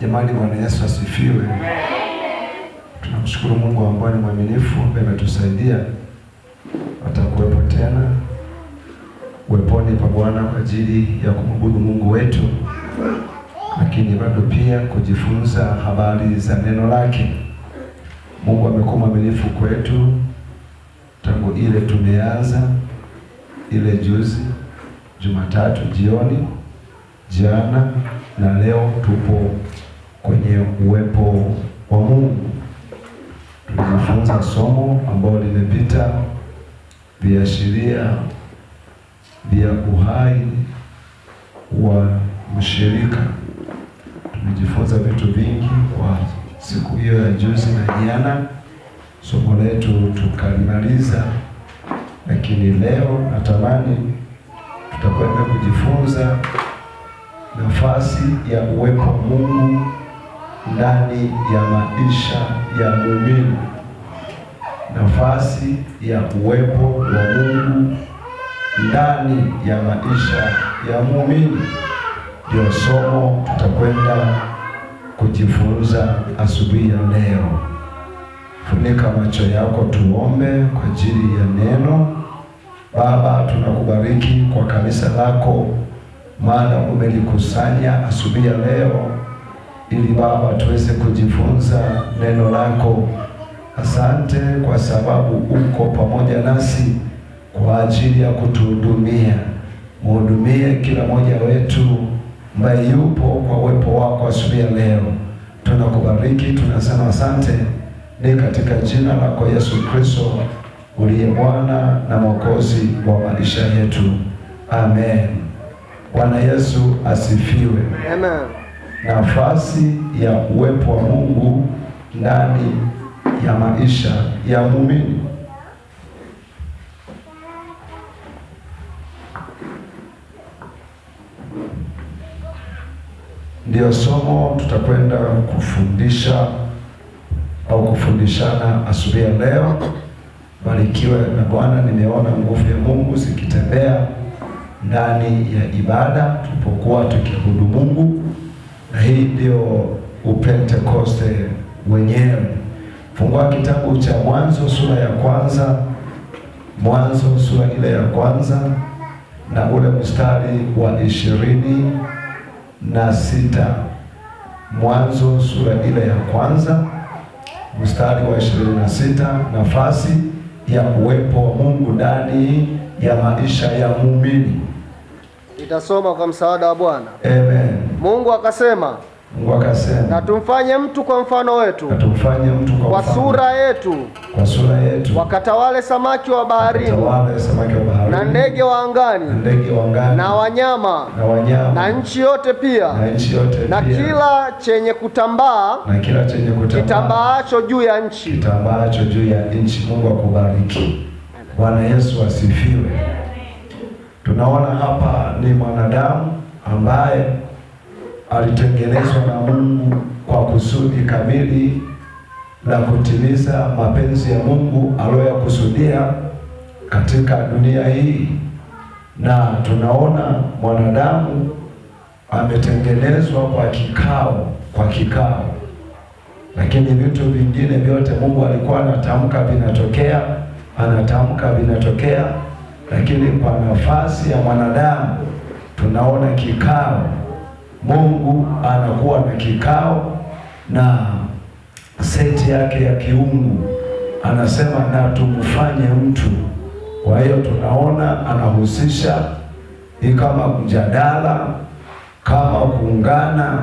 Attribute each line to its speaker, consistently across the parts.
Speaker 1: Jamani, Bwana Yesu asifiwe. Tunamshukuru Mungu ambaye ni mwaminifu, ambaye ametusaidia atakuwepo tena uweponi pa Bwana kwa ajili ya kumwabudu Mungu wetu, lakini bado pia kujifunza habari za neno lake. Mungu amekuwa mwaminifu kwetu tangu ile tumeanza ile juzi Jumatatu jioni, jana na leo tupo kwenye uwepo wa Mungu. Tulijifunza somo ambalo limepita viashiria vya uhai wa mshirika. Tumejifunza vitu vingi kwa siku hiyo ya juzi na jana. Somo letu tukalimaliza, lakini leo natamani tutakwenda kujifunza nafasi ya uwepo wa Mungu ndani ya maisha ya muumini. Nafasi ya uwepo wa Mungu ndani ya maisha ya muumini ndio somo tutakwenda kujifunza asubuhi ya leo. Funika macho yako tuombe kwa ajili ya neno. Baba, tunakubariki kwa kanisa lako, maana umelikusanya asubuhi ya leo ili Baba tuweze kujifunza neno lako. Asante kwa sababu uko pamoja nasi kwa ajili ya kutuhudumia. Mhudumie kila mmoja wetu ambaye yupo kwa uwepo wako asubuhi ya leo. Tunakubariki, tunasema asante, ni katika jina lako Yesu Kristo uliye Bwana na Mwokozi wa maisha yetu. Amen. Bwana Yesu asifiwe.
Speaker 2: Amen.
Speaker 1: Nafasi ya uwepo wa Mungu ndani ya maisha ya muumini. Ndio somo tutakwenda kufundisha au kufundishana asubuhi ya leo. Barikiwe na Bwana. Nimeona nguvu ya Mungu zikitembea ndani ya ibada tulipokuwa tukiabudu Mungu, na hii ndio upentekoste wenyewe. Fungua kitabu cha Mwanzo sura ya kwanza, Mwanzo sura ile ya kwanza na ule mstari wa 26. Mwanzo sura ile ya kwanza mstari wa 26, nafasi ya uwepo wa Mungu ndani ya maisha ya muumini.
Speaker 2: Nitasoma kwa msaada wa Bwana.
Speaker 1: Amen.
Speaker 2: Mungu akasema, na tumfanye mtu kwa mfano wetu, kwa sura yetu, wakatawale samaki wa baharini, na ndege wa angani, na wanyama, na nchi yote pia, na kila chenye kutambaa, kitambaacho juu ya nchi.
Speaker 1: Mungu akubariki. Bwana Yesu asifiwe. Tunaona hapa ni mwanadamu ambaye alitengenezwa na Mungu kwa kusudi kamili la kutimiza mapenzi ya Mungu aliyoyakusudia katika dunia hii. Na tunaona mwanadamu ametengenezwa kwa kikao, lakini vitu vingine vyote Mungu alikuwa anatamka vinatokea, lakini kwa nafasi ya mwanadamu tunaona kikao. Mungu anakuwa na kikao na seti yake ya kiungu, anasema na tumfanye mtu. Kwa hiyo tunaona anahusisha ni kama mjadala, kama kuungana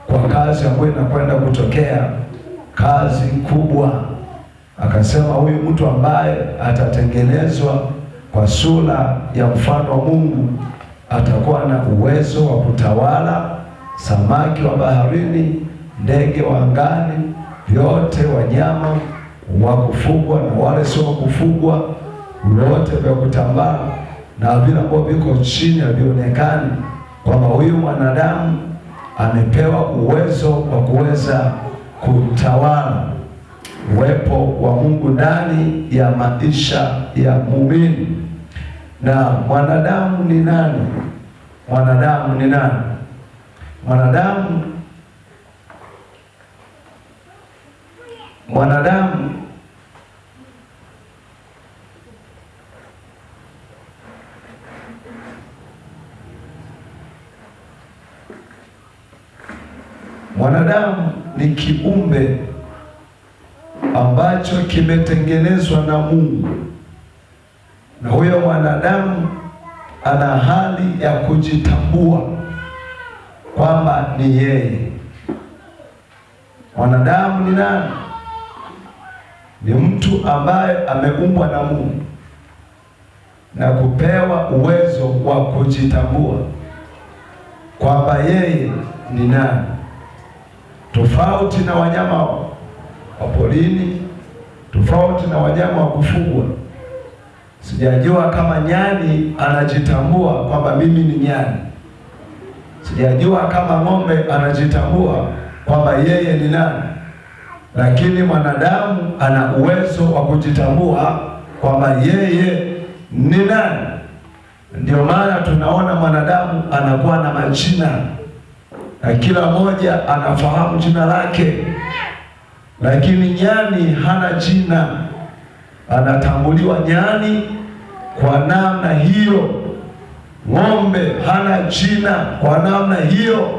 Speaker 1: kwa kazi ambayo inakwenda kutokea, kazi kubwa. Akasema huyu mtu ambaye atatengenezwa kwa sura ya mfano wa Mungu atakuwa na uwezo wa kutawala samaki wa baharini, ndege wa angani, vyote, wanyama wa kufugwa na wale sio wa kufugwa, wote vya kutambaa na vile ambavyo viko chini havionekani, kwamba huyu mwanadamu amepewa uwezo wa kuweza kutawala. Uwepo wa Mungu ndani ya maisha ya muumini. Na mwanadamu ni nani? Mwanadamu mwanadamu ni kiumbe ambacho kimetengenezwa na Mungu, na huyo mwanadamu ana hali ya kujitambua kwamba ni yeye. Mwanadamu ni nani? Ni mtu ambaye ameumbwa na Mungu na kupewa uwezo wa kujitambua kwamba yeye ni nani, tofauti na wanyama wa porini, tofauti na wanyama wa kufugwa. Sijajua kama nyani anajitambua kwamba mimi ni nyani. Sijajua kama ng'ombe anajitambua kwamba yeye ni nani, lakini mwanadamu ana uwezo wa kujitambua kwamba yeye ni nani. Ndio maana tunaona mwanadamu anakuwa na majina na kila mmoja anafahamu jina lake, lakini nyani hana jina. Anatambuliwa nyani kwa namna hiyo. Ng'ombe hana jina kwa namna hiyo,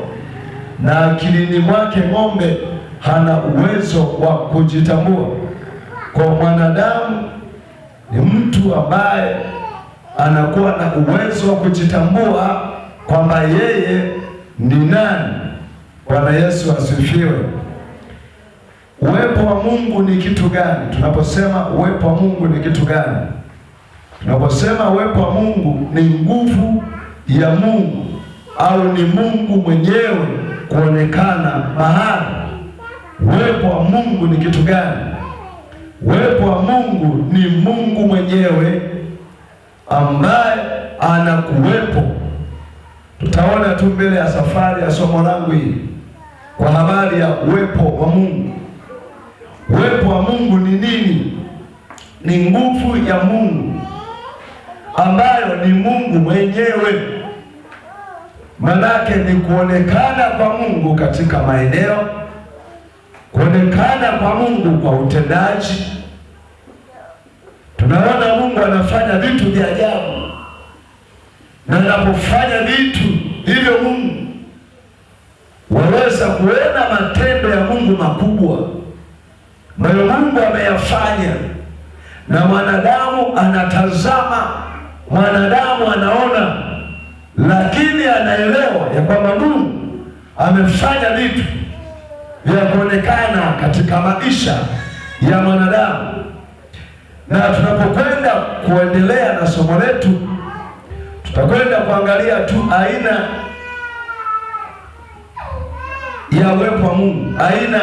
Speaker 1: na akilini mwake ng'ombe hana uwezo wa kujitambua. Kwa mwanadamu ni mtu ambaye anakuwa na uwezo wa kujitambua kwamba yeye ni nani. Bwana Yesu asifiwe. Uwepo wa Mungu ni kitu gani? Tunaposema uwepo wa Mungu ni kitu gani? Tunaposema uwepo wa Mungu ni nguvu ya Mungu au ni Mungu mwenyewe kuonekana mahali. Uwepo wa Mungu ni kitu gani? Uwepo wa Mungu ni Mungu mwenyewe ambaye anakuwepo. Tutaona tu mbele ya safari ya somo langu hili kwa habari ya uwepo wa Mungu. Uwepo wa Mungu ni nini? Ni nguvu ya Mungu ambayo ni Mungu mwenyewe. Manake ni kuonekana kwa Mungu katika maeneo, kuonekana kwa Mungu kwa utendaji. Tunaona Mungu anafanya vitu vya ajabu, na anapofanya vitu hivyo Mungu waweza kuona matendo ya Mungu makubwa ambayo Mungu ameyafanya, na mwanadamu anatazama, mwanadamu anaona, lakini anaelewa ya kwamba Mungu amefanya vitu vya kuonekana katika maisha ya mwanadamu. Na tunapokwenda kuendelea na somo letu, tutakwenda kuangalia tu aina ya uwepo wa Mungu, aina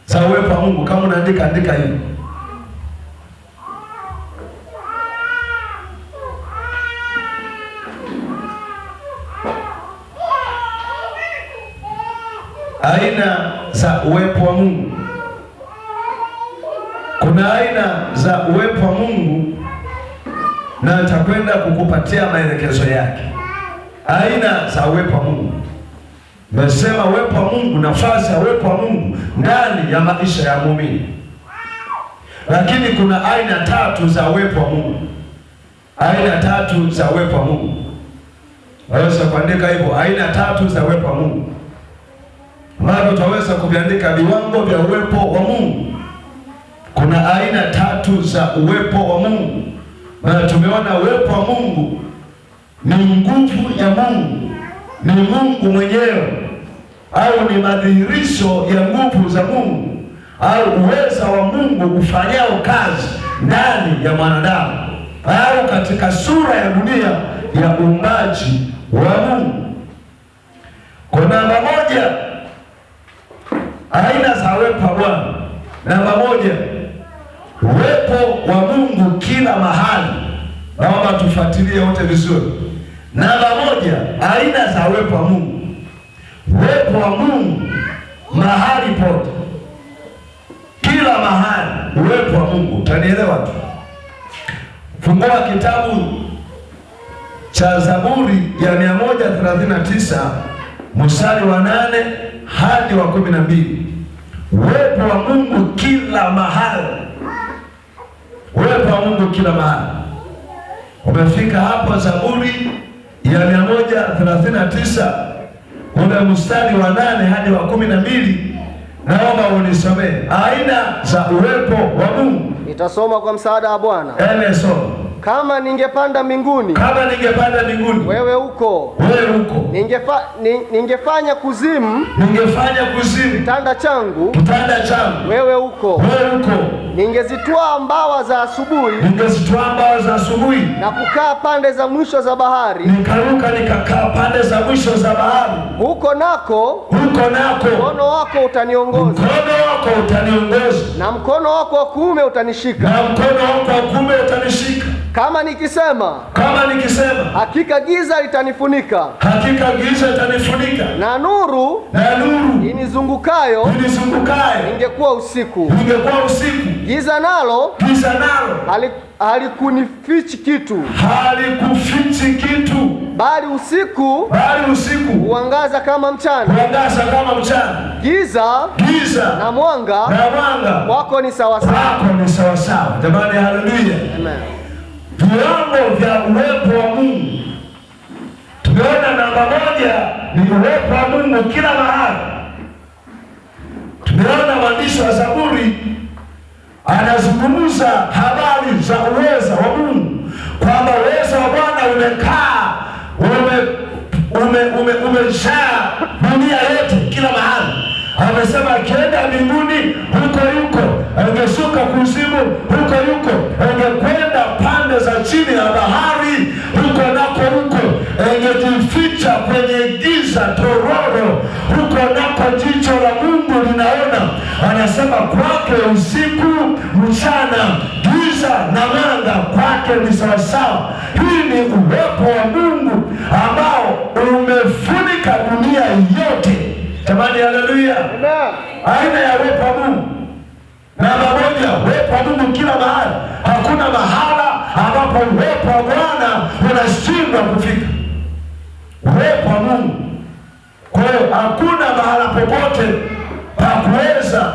Speaker 1: za uwepo wa Mungu. Kama unaandika, andika hivi: aina za uwepo wa Mungu. Kuna aina za uwepo wa Mungu na nitakwenda kukupatia maelekezo yake. Aina za uwepo wa Mungu. Nasema uwepo wa Mungu, nafasi ya uwepo wa Mungu ndani ya maisha ya muumini. Lakini kuna aina tatu za uwepo wa Mungu. Aina tatu za uwepo wa Mungu. Waweza kuandika hivyo, aina tatu za uwepo wa Mungu. Maana utaweza kuviandika viwango vya uwepo wa Mungu. Kuna aina tatu za uwepo wa Mungu. Na tumeona uwepo wa Mungu ni nguvu ya Mungu, ni Mungu mwenyewe, au ni madhihirisho ya nguvu za Mungu, au uweza wa Mungu kufanyao kazi ndani ya mwanadamu, au katika sura ya dunia ya uumbaji wa Mungu. Kwa namba moja, aina za uwepo wa Bwana. Namba moja, uwepo wa Mungu kila mahali. Naomba tufuatilie wote vizuri. Namba moja, aina za uwepo wa Mungu. Uwepo wa Mungu mahali pote, kila mahali, uwepo wa Mungu. Utanielewa tu. Fungua kitabu cha Zaburi ya 139 mstari wa 8 hadi wa 12. Uwepo wa Mungu kila mahali, uwepo wa Mungu kila mahali. Umefika hapo Zaburi ya 139 ule mstari wa 8 hadi wa 12. Naomba unisomee aina za uwepo wa Mungu.
Speaker 2: Nitasoma kwa msaada wa Bwana.
Speaker 1: Soma.
Speaker 2: Kama ningepanda mbinguni, wewe uko. Ningefanya kuzimu, kitanda changu, wewe uko. Ningezitwaa mbawa za asubuhi, na kukaa pande za mwisho za bahari,
Speaker 1: nikakaa pande za mwisho za bahari.
Speaker 2: Huko nako mkono wako utaniongoza, na mkono wako wa kuume utanishika. Kama nikisema hakika giza litanifunika, na nuru inizungukayo ingekuwa usiku. Giza nalo halikunifichi kitu, bali usiku huangaza kama mchana. Giza na mwanga wako ni sawasawa.
Speaker 1: Jamani, haleluya.
Speaker 2: Amen.
Speaker 1: Viwango vya uwepo wa Mungu. Tumeona namba 1 ni uwepo wa Mungu kila mahali. Tumeona mwandishi wa Zaburi anazungumza habari za uweza wa Mungu, kwamba uweza wa Bwana umekaa umejaa dunia yote kila mahali. Amesema akienda mbinguni huko yuko, angeshuka kuzimu huko yuko, angekwenda pande za chini ya bahari huko nako huko, angejificha kwenye giza tororo huko nako jicho la Mungu linaona. Anasema kwake usiku mchana, giza na mwanga kwake ni sawasawa. Hii ni uwepo wa Mungu ambao umefunika dunia yote. Jamani, haleluya. Aina ya uwepo wa Mungu. Namba 1, uwepo wa Mungu kila mahali. Hakuna mahala ambapo uwepo wa Bwana unashindwa kufika. Uwepo wa Mungu. Kwa hiyo hakuna mahala popote pa kuweza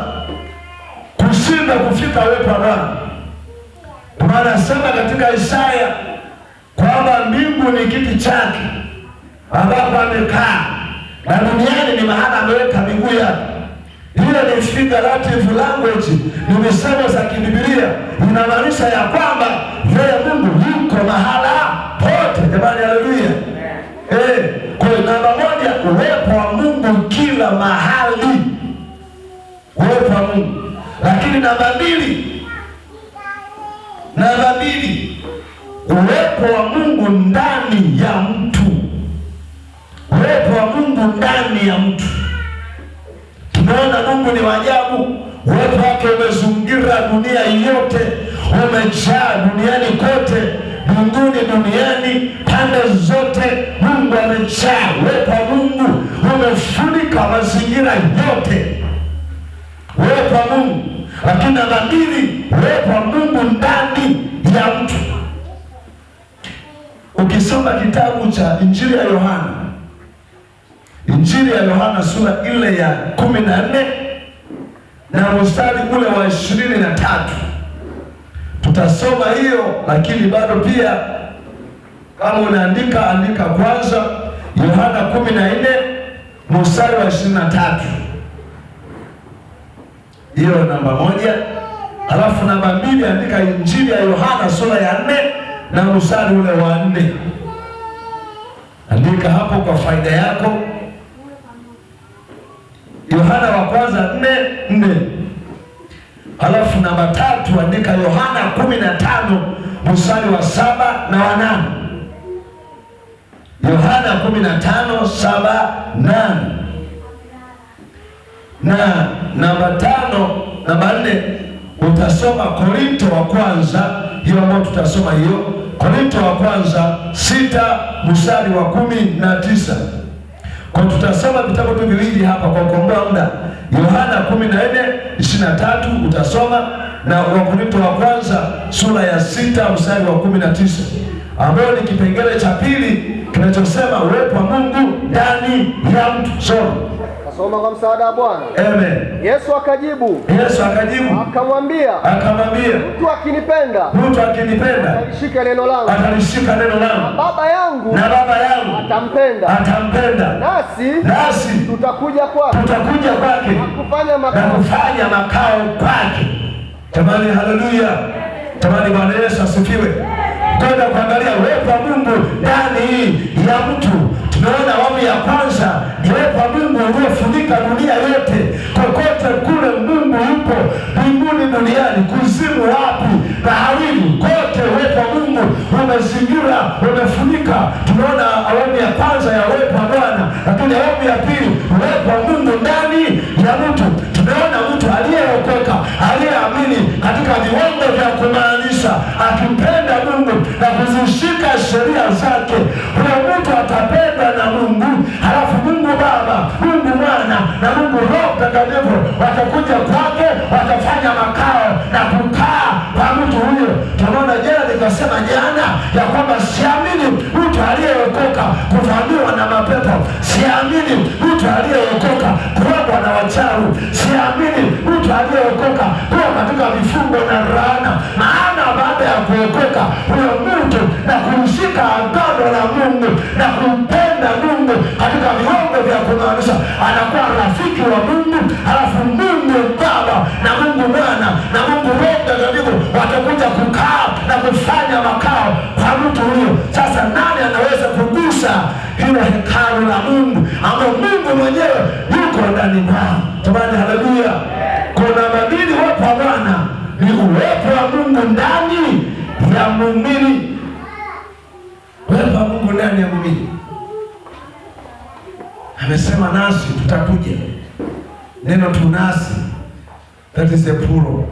Speaker 1: kushindwa kufika uwepo wa Bwana. Bwana anasema katika Isaya kwamba mbingu ni kiti chake ambapo amekaa, na duniani ni mahala ameweka miguu yake. Ile ni figurative language, ni misemo za kiBiblia, inamaanisha ya kwamba yeye Mungu yuko mahala pote. Jamani, haleluya. Kwa namba 1, uwepo wa Mungu kila mahali, uwepo wa Mungu. Lakini namba 2, uwepo wa Mungu ndani ya mtu. Uwepo wa Mungu ndani ya mtu. Tunaona Mungu ni waajabu. Uwepo wake umezingira dunia yote, umejaa duniani kote, mbinguni, duniani, pande zote. Mungu amejaa. Uwepo wa Mungu umefunika mazingira yote, uwepo wa Mungu. Lakini namba 2, uwepo wa Mungu ndani ya mtu. Ukisoma kitabu cha Injili ya Yohana sura ile ya 14 na mstari ule wa 23, tutasoma hiyo. Lakini bado pia kama unaandika, andika kwanza Yohana 14 mstari wa 23, hiyo namba 1. Alafu namba 2, andika Injili ya Yohana sura ya 4 na mstari ule wa 4. Andika hapo kwa faida yako. Yohana wa kwanza 4:4. Alafu namba 3, andika Yohana 15 mstari wa 7 na wa 8. Yohana 15:7-8. Na namba 4 utasoma Korinto wa kwanza, hiyo ambayo tutasoma hiyo, Korinto wa kwanza 6 mstari wa 19. Kwa tutasoma vitabu tu viwili hapa kwa kuokoa muda. Yohana 14:23 utasoma, na Wakorintho wa kwanza sura ya 6 mstari wa 19, ambayo ni kipengele cha pili kinachosema uwepo wa Mungu ndani ya mtu. Soma.
Speaker 2: Nasoma kwa msaada wa Bwana.
Speaker 1: Amen.
Speaker 2: Yesu akajibu akamwambia, mtu akinipenda atalishika neno langu, na Baba yangu atampenda, nasi tutakuja kwake na
Speaker 1: kufanya makao kwake. Tamani, haleluya. Tamani, Bwana Yesu asifiwe. Kwenda kuangalia uwepo wa Mungu ndani ya mtu. Tumeona awamu ya kwanza ni uwepo wa Mungu uliofunika dunia yote. Kokote kule Mungu yupo, mbinguni, duniani, kuzimu, wapi, baharini, kote uwepo wa Mungu umezingira, umefunika. Tumeona awamu ya kwanza ya uwepo wa Bwana, lakini awamu ya pili uwepo wa Mungu ndani ya mtu. Tumeona mtu aliyeokoka, aliyeamini katika viwango vya kumaanisha, akimpenda Mungu na kuzishika sheria zake, huyo mtu atapenda na Mungu. Halafu Mungu Baba, Mungu Mwana na Mungu Roho Mtakatifu watakuja kwake, watafanya makao na kukaa kwa mtu huyo. Tunaona jana, nikasema jana ya kwamba siamini mtu aliyeokoka kuvamiwa na mapepo. Siamini mtu aliyeokoka kurogwa na wachawi. Siamini mtu aliyeokoka kuwa katika vifungo na laana. Maana baada ya kuokoka huyo mtu na kumshika agano la Mungu na kumpenda Mungu katika viwango vya kumaanisha, anakuwa rafiki wa Mungu. Halafu Mungu Baba na Mungu Mwana na Mungu Roho Mtakatifu watakuja kukaa na kufanya makao kwa mtu huyo. Sasa nani anaweza kugusa hilo hekalu la Mungu ambao Mungu mwenyewe yuko ndani mwao? Tamani, haleluya. Kuna mabili uwepo wa Bwana ni uwepo wa Mungu ndani ya muumini. Uwepo wa Mungu ndani ya muumini. Amesema nasi tutakuja. Neno tunasi, that is a plural,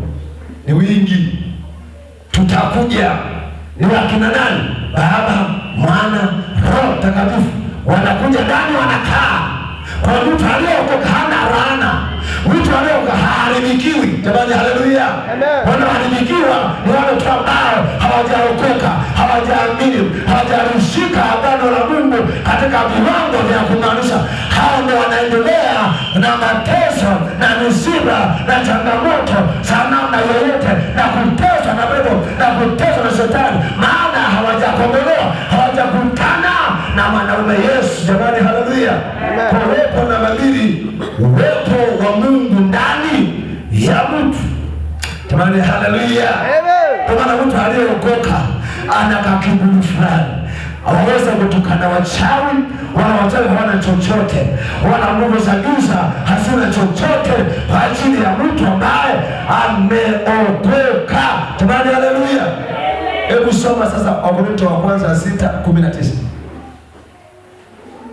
Speaker 1: ni wingi. Tutakuja ni wakina nani? Baba, Mwana, Roho Mtakatifu wanakuja ndani, wanakaa. Kwa mtu aliyeokoka hana laana, mtu aliyeokoka haharibikiwi. Jamani, haleluya. Wanaoharibikiwa ni wale tu ambao hawajaokoka, hawajaamini, hawajalishika agano la Mungu katika viwango vya kumaanisha. Hao ndio wanaendelea na mateso na misiba na changamoto za namna yoyote, na kuteswa na pepo na kuteswa na shetani, maana hawajakombolewa, hawajakutana na mwanaume Yesu. Jamani, haleluya. Uwepo na mabili, uwepo wa Mungu ndani ya mtu. Jamani, haleluya. Kwa maana mtu aliyeokoka ana kakiburi fulani. Hawaweza kutukana wachawi, wala wachawi hawana chochote, wala nguvu za giza hazina chochote kwa ajili ya mtu ambaye ameokoka. Jamani, haleluya. Hebu soma sasa Wakorintho wa kwanza 6:19.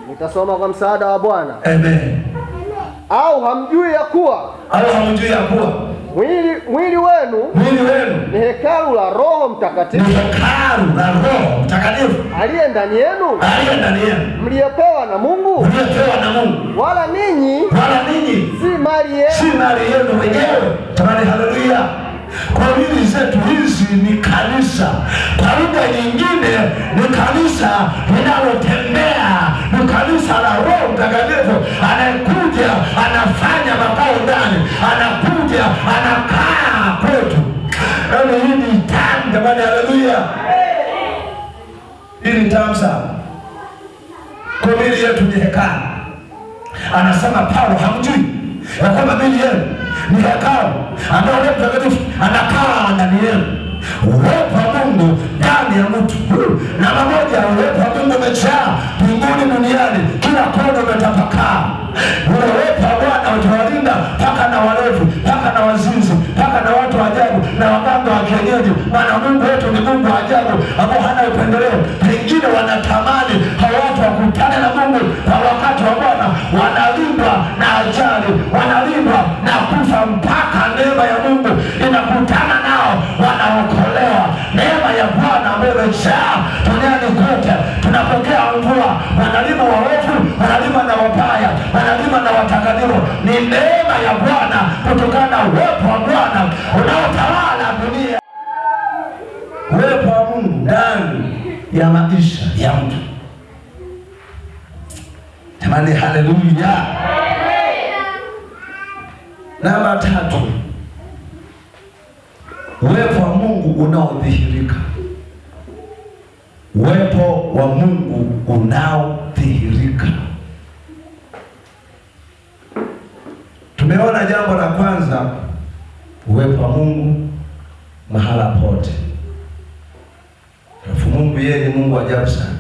Speaker 2: Nitasoma kwa msaada wa Bwana.
Speaker 1: Amen.
Speaker 2: Au hamjui ya kuwa mwili wenu ni hekalu la Roho Mtakatifu, aliye ndani yenu, mliyopewa na Mungu, wala ninyi si mali yenu
Speaker 1: wenyewe. Tamani, haleluya. Kwa hili zetu hizi ni kanisa. Kwa lugha nyingine ni kanisa linalotembea, ni kanisa la Roho Mtakatifu anayekuja, anafanya makao ndani, anakuja, anakaa kwetu. Yaani hii ni tamu jamani, haleluya. Hii ni tamu sana. Kwa mili yetu ni hekalu. Anasema Paulo, hamjui ya kwamba mili yenu ni hekalu ambao Roho Mtakatifu anakaa ndani yenu. Uwepo wa Mungu ndani ya mtu. Na pamoja uwepo wa Mungu umejaa mbinguni, duniani, kila kona umetapakaa. Uwepo wa Bwana utawalinda mpaka na walevi, mpaka na wazinzi, mpaka na watu ajabu na waganga wa kienyeji. Maana Mungu wetu ni Mungu ajabu ambao hana upendeleo. Pengine wanatamani hao watu wakutane na Mungu kwa wakati wa Bwana, wanalindwa na ajali, wanalindwa na kufa, mpaka neema ya Mungu inakutana nao, wanaokolewa. Neema ya Bwana ambayo imejaa duniani kote. Tunapokea mvua, wanalima waovu, wanalima na wabaya, wanalima na watakatifu. Ni neema ya Bwana kutokana na uwepo wa Bwana unaotawala dunia. Uwepo wa Mungu ndani ya maisha ya mtu. Jamani, haleluya. Namba 3, uwepo wa Mungu unaodhihirika. Uwepo wa Mungu unaodhihirika. Tumeona jambo la kwanza, uwepo wa Mungu mahala pote. Alafu Mungu yeye ni Mungu ajabu sana.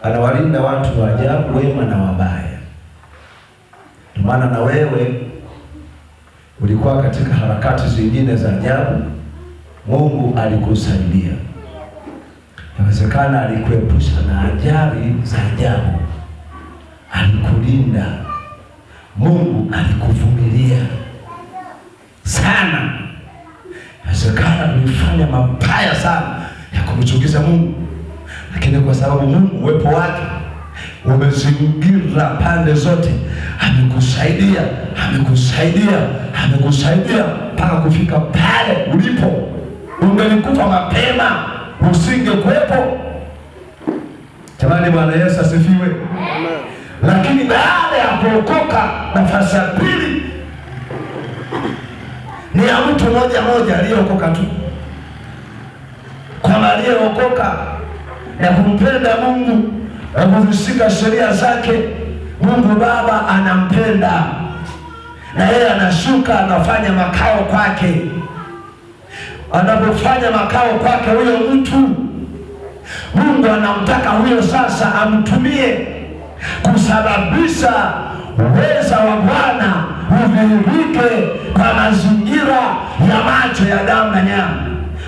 Speaker 1: Anawalinda watu wa ajabu, wema na wabaya. Ndio maana na wewe ulikuwa katika harakati zingine za ajabu, Mungu alikusaidia. Inawezekana alikuepusha na ajali za ajabu, alikulinda. Mungu alikuvumilia sana. Inawezekana ulifanya mabaya sana ya kumchukiza Mungu, lakini kwa sababu Mungu uwepo wake umezingira pande zote, amekusaidia mpaka kufika pale ulipo. Ungelikufa mapema, usingekuwepo. Jamani, Bwana Yesu asifiwe. Amen. Lakini baada ya kuokoka, nafasi ya pili ni ya mtu mmoja aliyeokoka tu. Kwa aliyeokoka na kumpenda Mungu na kuzishika sheria zake, Mungu Baba anampenda na yeye anashuka, anafanya makao kwake. Anapofanya makao kwake huyo mtu, Mungu anamtaka huyo sasa amtumie kusababisha uweza wa Bwana udhihirike kwa mazingira ya macho ya damu na nyama.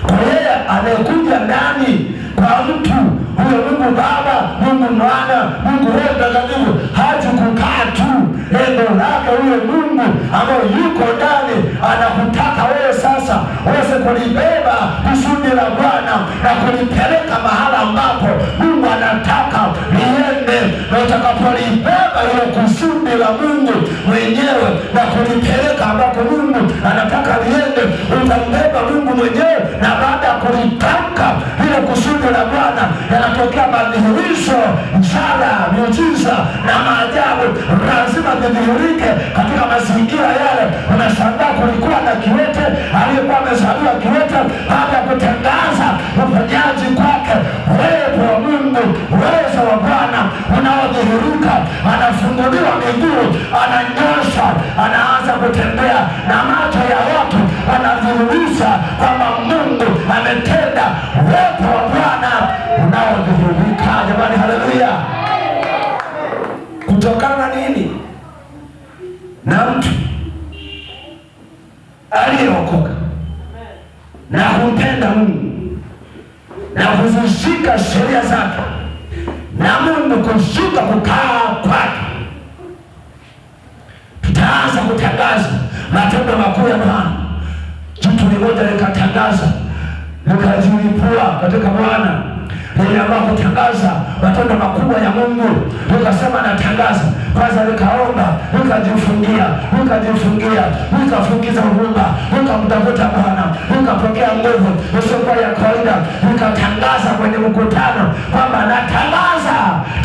Speaker 1: Kwa yeye anayekuja ndani kwa mtu huyo, Mungu Baba, Mungu Mwana, Mungu Roho Mtakatifu haji kukaa tu. Neno lake huyo Mungu ambaye yuko ndani anakutaka wewe sasa uweze kulibeba kusudi la Bwana na kulipeleka mahala ambapo Mungu anataka liende. Na utakapolibeba hilo kusudi la Mungu mwenyewe na kulipeleka ambapo Mungu anataka liende, utambeba Mungu mwenyewe, na baada ya kulitaka hilo kusudi la Bwana yanatokea madhihirisho, ishara, miujiza na maajabu lazima vidhihirike katika mazingira yale. Unashangaa kulikuwa na kiwete aliyekuwa amezaliwa kiwete, baada ya kutangaza uponyaji kwake, uwepo wa Mungu, uwezo wa Bwana unaodhihirika, anafunguliwa miguu, ananyosha, anaanza kutembea, na macho ya watu wanadhihirisha kwamba Mungu ametenda. Uwepo wa Bwana unaodhihirika. Jamani, haleluya! Kutokana nini? Na mtu aliyeokoka na kumpenda Mungu na kuzishika sheria zake, na Mungu kushuka kukaa kwake. Tutaanza kutangaza matendo makuu ya Bwana. Jitu limoja likatangaza, likajilipua katika Bwana, liliamua kutangaza matendo makubwa ya Mungu. Likasema natangaza. Kwanza likaomba, likajifungia, likafungiza uvumba, likamtafuta Bwana, likapokea nguvu isiyokuwa ya kawaida, likatangaza kwenye mkutano kwamba natangaza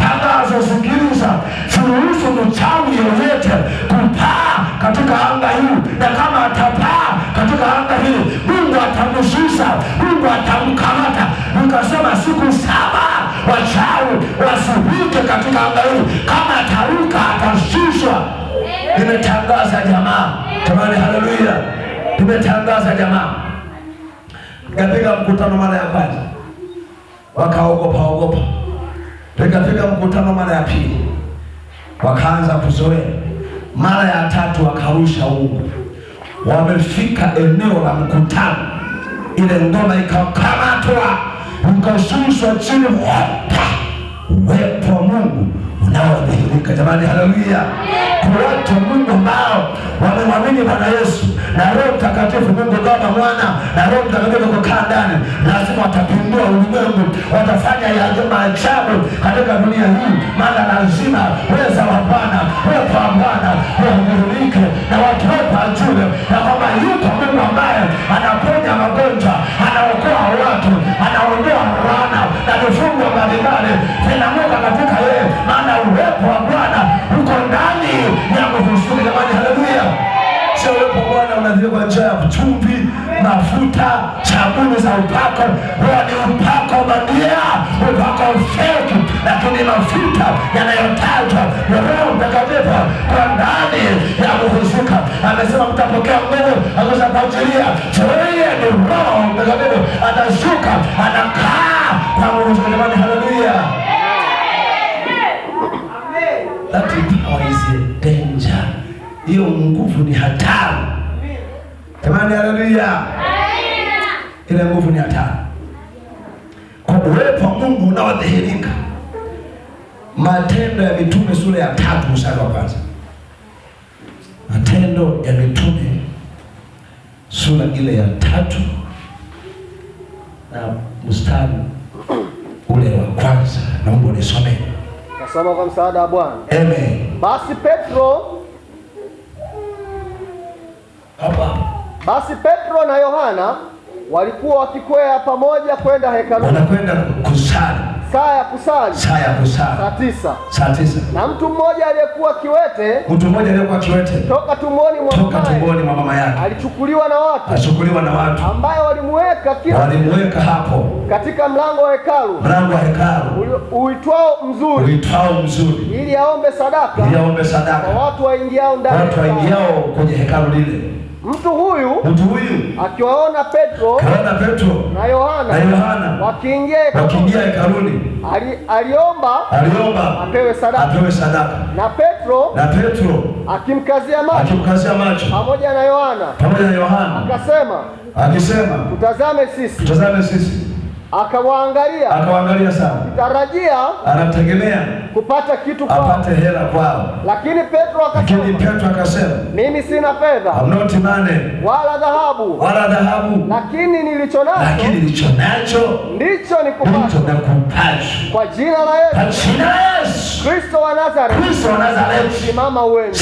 Speaker 1: tangazo, sikiliza, siruhusu mchawi yoyote kupaa katika anga hili, na kama atapaa katika anga hili, Mungu atamshusha, Mungu atamkamata. Nikasema siku 7 wachawi wasipite katika anga hili, kama ataruka atashushwa. Nimetangaza jamaa. Tamani, haleluya! Tumetangaza jamaa. Katika mkutano mara ya kwanza wakaogopa. Katika mkutano mara ya pili wakaanza kuzoea. Mara ya 3 wakarusha ungu. Wamefika eneo la mkutano, ile ngoma ikakamatwa, ikashushwa chini. Uwepo wa Mungu unaodhihirika. Jamani, haleluya! Kwa watu wa Mungu ambao wamemwamini Bwana Yesu na Roho Mtakatifu, Mungu Baba, Mwana na Roho Mtakatifu kukaa ndani, lazima watapindua ulimwengu, watafanya ya maajabu katika dunia hii. Maana lazima uweza wa Bwana, uwepo wa Bwana udhihirike, na watu wote wajue na kwamba yuko Mungu ambaye anaponya magonjwa, anaokoa watu, anaondoa laana na vifungo mbalimbali vinamuka katika yeye, maana uwepo wa Bwana uko ndani ya kufufuka. Jamani, haleluya! chumvi, mafuta, sabuni za upako. Huo ni upako bandia, upako feki, lakini mafuta yanayotajwa ni Roho Mtakatifu kwa ndani ya kuhusika. Amesema mtapokea nguvu akazapachilia. Yeye ni Roho Mtakatifu, atashuka, anakaa kwa kuhusika. Jamani, haleluya. That power is a danger. Hiyo nguvu ni hatari. Jamani, haleluya. Ile nguvu ni hatari. Kwa uwepo wa Mungu unaodhihirika. Matendo ya Mitume sura ya 3 mstari wa kwanza. Matendo ya Mitume sura ile ya 3 na mstari ule wa kwanza. Naomba nisome.
Speaker 2: Nasoma kwa msaada wa Bwana.
Speaker 1: Amen.
Speaker 2: Basi Petro na Yohana walikuwa wakikwea pamoja kwenda hekaluni.
Speaker 1: Wanakwenda kusali.
Speaker 2: Saa ya kusali. Saa 9. Na mtu mmoja aliyekuwa kiwete, toka tumboni mwa mama yake, alichukuliwa na watu, ambaye walimweka hapo katika mlango wa hekalu, uitwao mzuri, ili aombe sadaka kwa watu waingiao ndani,
Speaker 1: kwenye hekalu lile.
Speaker 2: Mtu huyu akiwaona Petro na Yohana wakiingia hekaluni, aliomba apewe sadaka. Na Petro akimkazia macho pamoja na Yohana akisema, tutazame sisi. Akawaangalia sana, anategemea kupata kitu kwao, apate hela kwao. Lakini Petro akasema, mimi sina fedha, not money, wala dhahabu, lakini nilicho nacho ndicho nikupacho. Kwa jina la Yesu Kristo wa Nazareti, simama uende.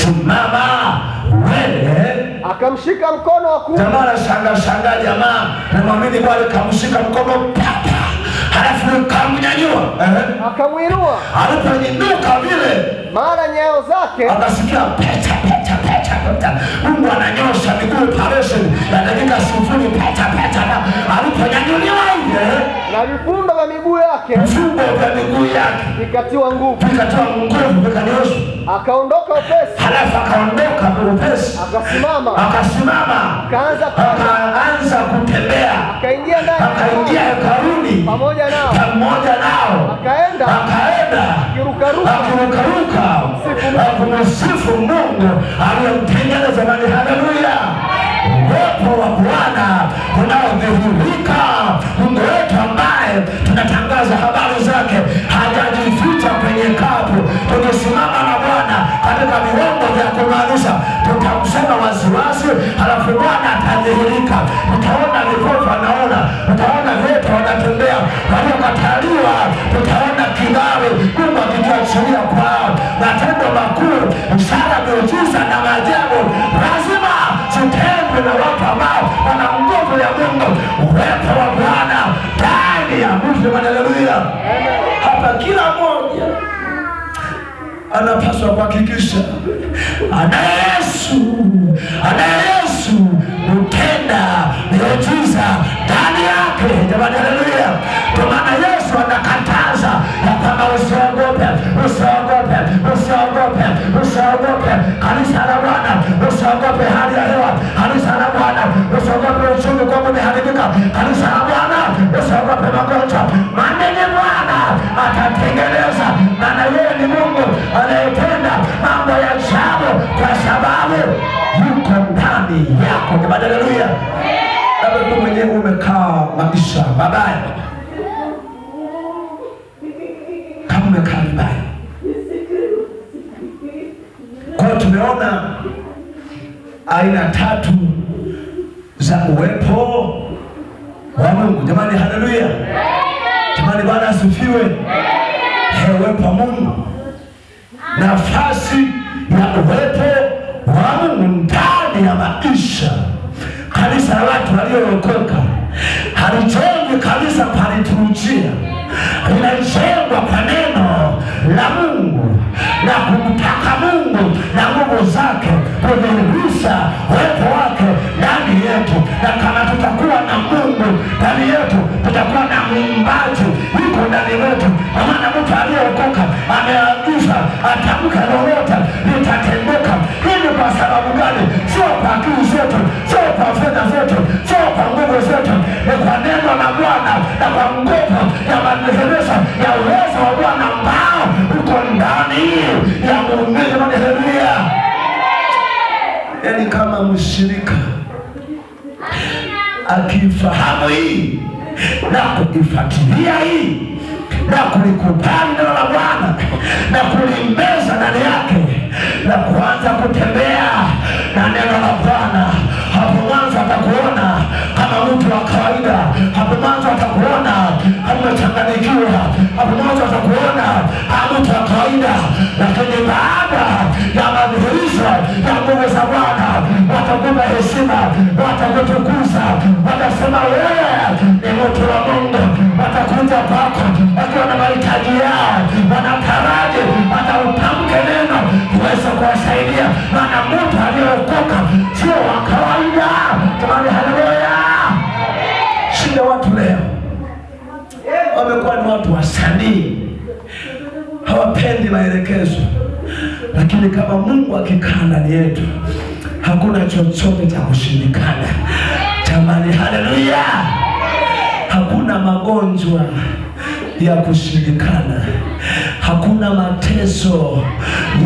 Speaker 2: Akamshika mkono wa kuume. Jamaa shanga jamaa na muamini Bwana kamshika mkono papa. Halafu kamnyanyua. Akamwinua. Alipoinuka vile, mara nyayo zake akasikia peta. Mungu ananyosha miguu operation ya dakika 0 peta. Aliponyanyuliwa ile, na vifundo vya miguu yake vikatiwa nguvu, vikanyosha. Akaondoka upesi. Halafu upesi. Akasimama. Akaanza kutembea. Akaingia hekaluni pamoja nao. Akaenda akirukaruka kumsifu Mungu aliyemtengeneza. Jamani, haleluya. Uwepo wa Bwana unaodhihirika, Mungu wetu ambaye tunatangaza habari zake, hajajificha kwenye kapu. Tukisimama na Bwana katika viwango vya kumaanisha, tutamsema wasiwasi, halafu Bwana atadhihirika. Utaona vipofu wanaona, utaona vitu wanatembea, waliokataliwa tutaona kibali, Mungu akituachilia kwao. Matendo makuu, ishara, miujiza na maajabu lazima zitendwe na watu ambao wana nguvu ya Mungu. Uwepo wa Bwana ndani ya mtu. Haleluya. Hapa kila mmoja anapaswa kuhakikisha ana Yesu utenda miujiza ndani yake. Jamani, haleluya. Kwa maana Yesu anakataza ya kwamba usiogope. Kanisa la Bwana, usiogope hali ya hewa. Kanisa la Bwana, usiogope uchumi kwa umeharibika. Kanisa la Bwana, usiogope magonjwa. Maana Bwana atatengeneza, maana yeye ni Mungu anayetenda mambo ya ajabu kwa sababu yuko ndani yako. Jamani, haleluya. Labda tu mwenyewe umekaa maisha mabaya, kama umekaa vibaya. Kwa tumeona aina 3 za uwepo wa Mungu. Jamani, haleluya. Jamani, Bwana asifiwe. Uwepo wa Mungu, nafasi ya uwepo wa Mungu ndani ya maisha. Kanisa la watu waliookoka halijengwi kanisa kwa liturujia, linajengwa kwa neno la Mungu na kumtaka Mungu na nguvu zake kudhihirisha uwepo wake ndani yetu.
Speaker 1: tamka lolote litatendeka. Hii ni kwa sababu gani? Sio kwa akili zetu, sio kwa fedha zetu, sio kwa nguvu zetu, ni kwa neno la Bwana na kwa nguvu ya madhihirisho ya uwezo wa Bwana ambao uko ndani ya muumini. Haleluya! Yaani kama mshirika akifahamu hii na kuifuatilia hii na kulikubali neno la Bwana na kulimbeza ndani yake na kuanza kutembea na neno la Bwana, hapo mwanzo atakuona kama mtu wa kawaida. Hapo mwanzo atakuona amechanganyikiwa. Hapo mwanzo atakuona mtu wa kawaida, lakini baada ya madhihirisho ya nguvu za Bwana watakupa heshima, watakutukuza, watasema wewe ni mtu wa Mungu. Watakuja kwako wakiwa na mahitaji yao, wanataraji hata utamke neno uweze kuwasaidia, maana mtu aliyeokoka sio wa kawaida. Jamani, haleluya! Shida watu leo wamekuwa ni watu wasanii, hawapendi maelekezo, lakini kama Mungu akikaa ndani yetu hakuna chochote cha kushindikana. Jamani, haleluya! Hakuna magonjwa ya kushindikana, hakuna mateso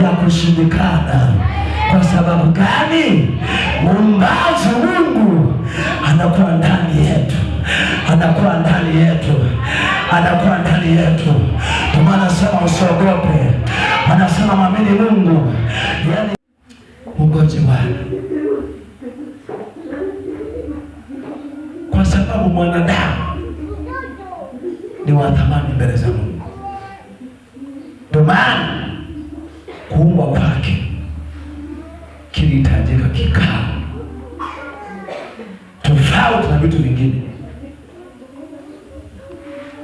Speaker 1: ya kushindikana. Kwa sababu gani? Muumbaji Mungu anakuwa ndani yetu, anakuwa ndani yetu, anakuwa ndani yetu. Kwa maana anasema usiogope, anasema mwamini Mungu. Yani ungoje Bwana, kwa sababu mwanadamu ni wa thamani mbele za Mungu. Ndio maana kuumbwa kwake kilihitajika kikao tofauti na vitu vingine,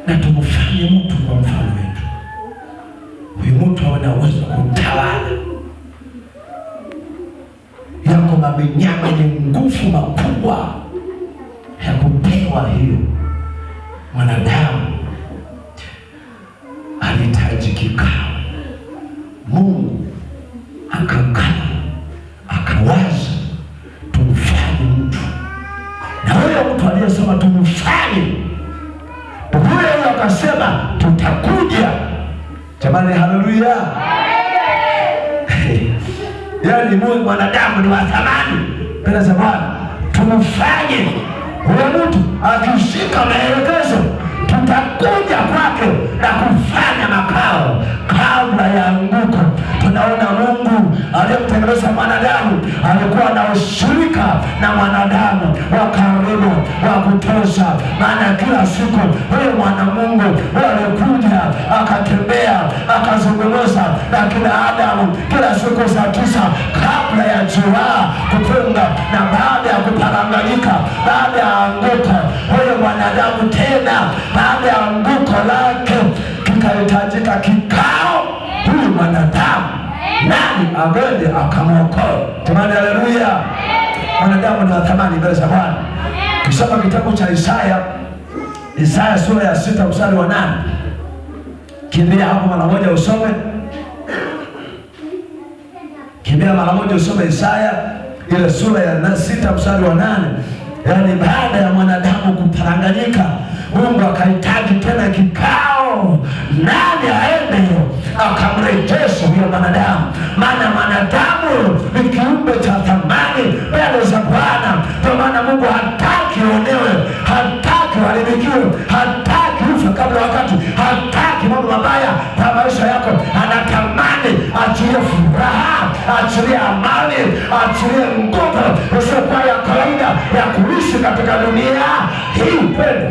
Speaker 1: na tumfanye mtu kwa mfano wetu. Huyu mtu awe na uwezo wa kutawala. Yako maminyama yenye nguvu makubwa ya kupewa hiyo. Mwanadamu alihitaji kikao. Mungu akakaa akawaza tumfanye mtu, na huyo mtu aliyesema tumfanye, huyo akasema tutakuja. Jamani, haleluya! Yaani mwanadamu ni wa thamani mbele za Bwana. Tumfanye huyo mtu, akishika maelekezo tutakuja kwake na kufanya makao kabla ya anguko. Tunaona Mungu aliyemtengeneza mwanadamu alikuwa na ushirika na mwanadamu wa karibu wa kutosha, maana kila siku huyo mwana Mungu alikuja akatembea akazungumza na kila Adamu kila siku saa 9 kabla ya jua kupunga na baada ya kuparanganyika, baada ya anguko huyo mwanadamu tena, baada ya anguko lake kikahitajika kikao. Huyu mwanadamu nani agende akamwokoe? Jamani, haleluya! Mwanadamu ni wa thamani mbele za Bwana. Kisoma kitabu cha Isaya sura ya 6 mstari wa 8. Kimbia hapo mara moja usome. Kimbia mara moja usome Isaya ile sura ya 6 mstari wa 8. Yaani baada ya mwanadamu kuparanganyika, Mungu akahitaji tena kikao, nani aende akamrejesha huyo mwanadamu. Maana mwanadamu ni kiumbe cha thamani mbele za Bwana. Kwa maana Mungu hataki onewe, hataki uharibikiwe, hataki ufe kabla wakati, hataki mambo mabaya kwa maisha yako. Anatamani achilie furaha, achilie amani, achilie nguvu isiyokuwa ya kawaida ya kuishi katika dunia hii. Upendo.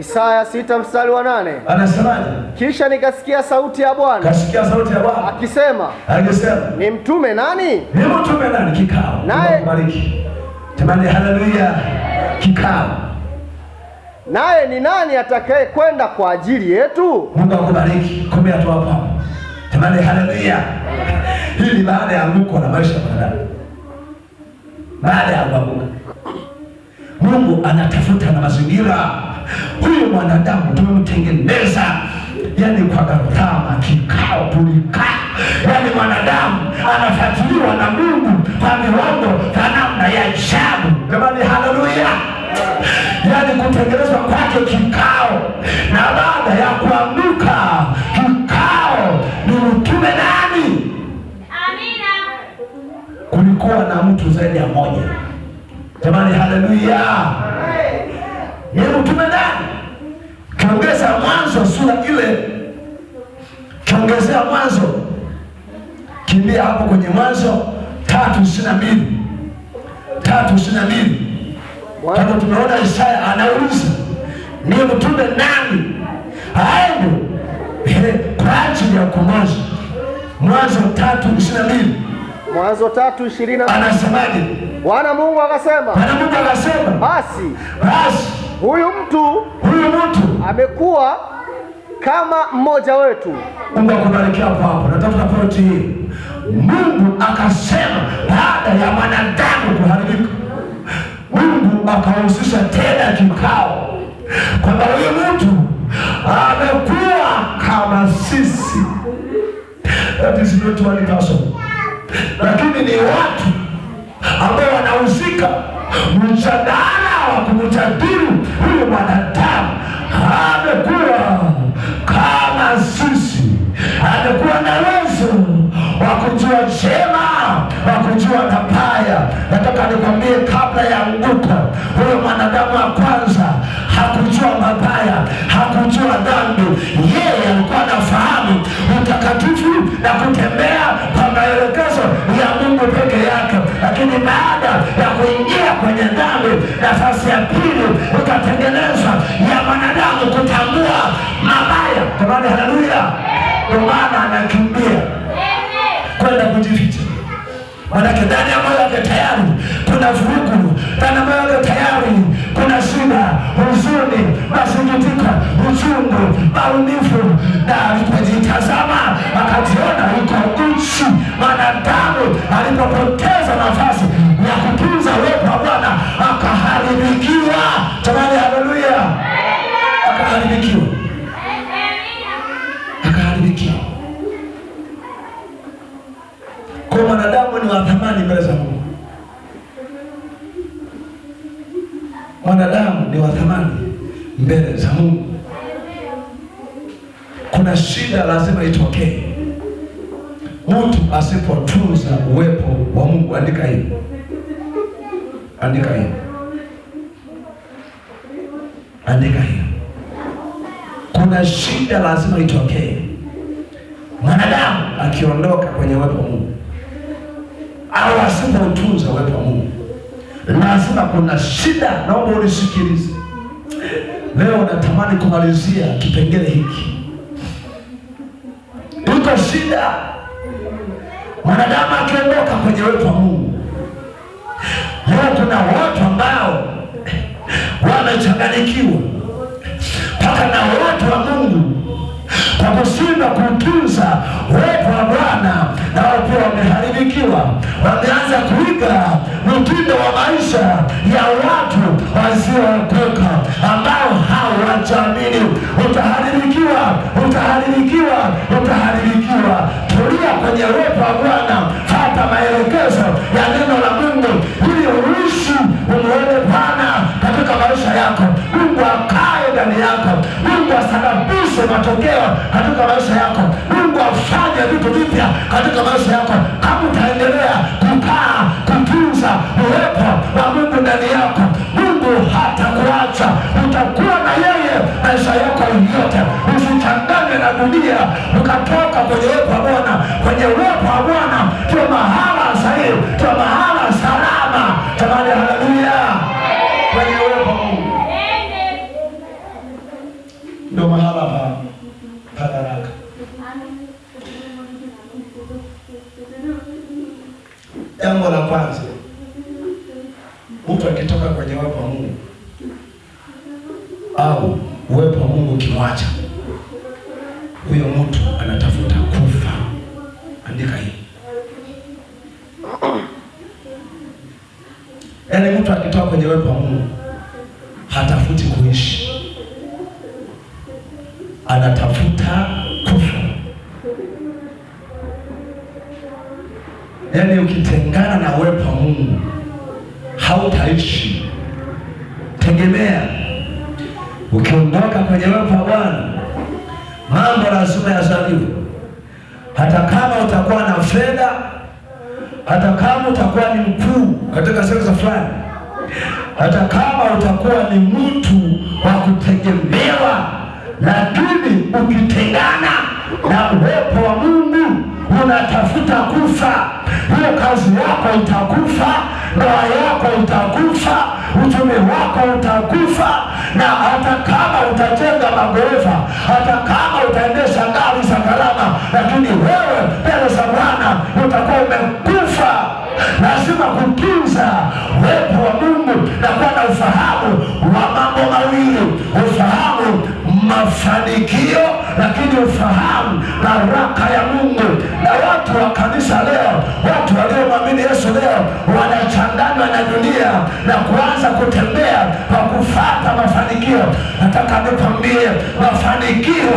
Speaker 2: Isaya 6 mstari wa 8.
Speaker 1: Anasemaje?
Speaker 2: Kisha nikasikia sauti ya Bwana.
Speaker 1: Kasikia sauti ya Bwana
Speaker 2: akisema, ni mtume nani?
Speaker 1: Ni mtume nani? Kikao.
Speaker 2: Naye
Speaker 1: kubariki. Jamani, haleluya! Kikao.
Speaker 2: Naye ni nani atakaye kwenda kwa ajili yetu?
Speaker 1: Mungu akubariki. Komea tu hapo. Jamani, haleluya! Hii ni baada ya anguko la maisha ya mwanadamu. Baada ya anguko, Mungu anatafuta na mazingira. Huyu mwanadamu tumemtengeneza yani kwa gharama, kikao tulikaa. Yani mwanadamu anafuatiliwa na Mungu kwa viwango vya namna ya ajabu. Jamani, haleluya! Yani kutengenezwa kwake kikao, na baada ya kuanguka kikao ni mtume nani? Amina. Kulikuwa na mtu zaidi ya moja. Jamani, haleluya! Ni mtume nani? Kiongeza Mwanzo sura ile, kiongezea Mwanzo, kimbia hapo kwenye Mwanzo 3:22. 3:22. Hapo tumeona Isaya anauliza ni mtume nani aende kwa ajili ya kumoza. Mwanzo 3:22.
Speaker 2: Mwanzo 3:22
Speaker 1: anasemaje?
Speaker 2: Bwana Mungu akasema, basi huyu mtu amekuwa kama mmoja wetu.
Speaker 1: Mungu akubarikia hapo. Natafuta pointi hii. Mungu akasema baada ya mwanadamu kuharibika, Mungu akahusisha tena kikao kwamba huyu mtu amekuwa kama sisi. That is not one person, lakini ni watu ambao wanahusika mjadala wa kumjadili huyu mwanadamu. Amekuwa kama sisi, amekuwa na uwezo wa kujua jema, wa kujua na baya. Nataka nikwambie, kabla ya anguko, huyo mwanadamu wa kwanza hakujua mabaya, hakujua dhambi. Yeye alikuwa anafahamu utakatifu na kutembea kwa maelekezo ya Mungu peke yake. Lakini baada ya kuingia kwenye dhambi, nafasi ya pili ikatengenezwa ya mwanadamu kutambua mabaya. Jamani, haleluya! Ndio maana anakimbia kwenda kujificha. Manake ndani ya moyo wake tayari kuna vurugu, ndani ya moyo wake tayari kuna shida, huzuni, masikitiko, uchungu, maumivu. Na alipojitazama akajiona yuko uchi. Mwanadamu alipopoteza nafasi ya kutunza uwepo wa Bwana akaharibikiwa. Jamani, haleluya! Akaharibikiwa. Kwa mwanadamu ni wa thamani mbele za Mungu. Mwanadamu ni wa thamani mbele za Mungu. Kuna shida lazima itokee. Mtu asipotunza uwepo wa Mungu, andika hivi. Andika hivi. Andika hivi. Kuna shida lazima itokee. Mwanadamu akiondoka kwenye uwepo wa Mungu au asipotunza uwepo wa Mungu, lazima kuna shida. Naomba unisikilize leo, natamani kumalizia kipengele hiki. Iko shida mwanadamu akiondoka kwenye uwepo wa Mungu. Leo kuna watu ambao wamechanganyikiwa mpaka na watu wa Mungu kwa kushindwa kutunza uwepo wa Bwana, na watu wameharibikiwa. Wameanza kuiga mtindo wa maisha ya watu wasiookoka ambao hawajaamini. Utaharibikiwa. Tulia kwenye uwepo wa Bwana, fuata maelekezo ya neno la Mungu ili uishi umuone Bwana katika maisha yako. Mungu akae ndani yako. Mungu asababishe matokeo katika maisha yako. Mungu afanye vitu vipya katika maisha yako kama utaendelea kukaa kutunza uwepo wa Mungu ndani yako. Mungu hatakuacha, utakuwa na yeye maisha yako yote. Usichanganye na dunia ukatoka kwenye uwepo wa Bwana. Kwenye uwepo wa Bwana ndio mahala sahihi, ndio mahala salama. Jamani, haleluya! Kwenye uwepo wa Mungu ndio mahala pa baraka. Jambo la kwanza, mtu akitoka kwenye uwepo wa Mungu au uwepo wa Mungu ukimwacha, huyo mtu anatafuta kufa. Andika hii. Yaani mtu akitoka kwenye uwepo wa Mungu hatafuti kuishi, anatafuta kufa. Yaani ukitengana na uwepo wa Mungu hautaishi. Tegemea, ukiondoka kwenye uwepo wa Bwana mambo lazima yazaliwe. Hata kama utakuwa na fedha, hata kama utakuwa ni mkuu katika sekta fulani, hata kama utakuwa ni mtu wa kutegemewa, lakini ukitengana na uwepo wa Mungu unatafuta kufa. Hiyo kazi yako itakufa, ndoa yako itakufa, uchumi wako utakufa. Na hata kama utajenga magorofa, hata kama utaendesha gari za gharama, lakini wewe mbele za Bwana utakuwa umekufa. Lazima kutunza uwepo wa Mungu na kuwa na ufahamu wa mambo mawili: ufahamu mafanikio, lakini ufahamu baraka ya Mungu. Na watu wa kanisa leo, watu waliomwamini Yesu leo wanachanganywa na dunia na kuanza kutembea kwa kufuata mafanikio. Nataka nikwambie, mafanikio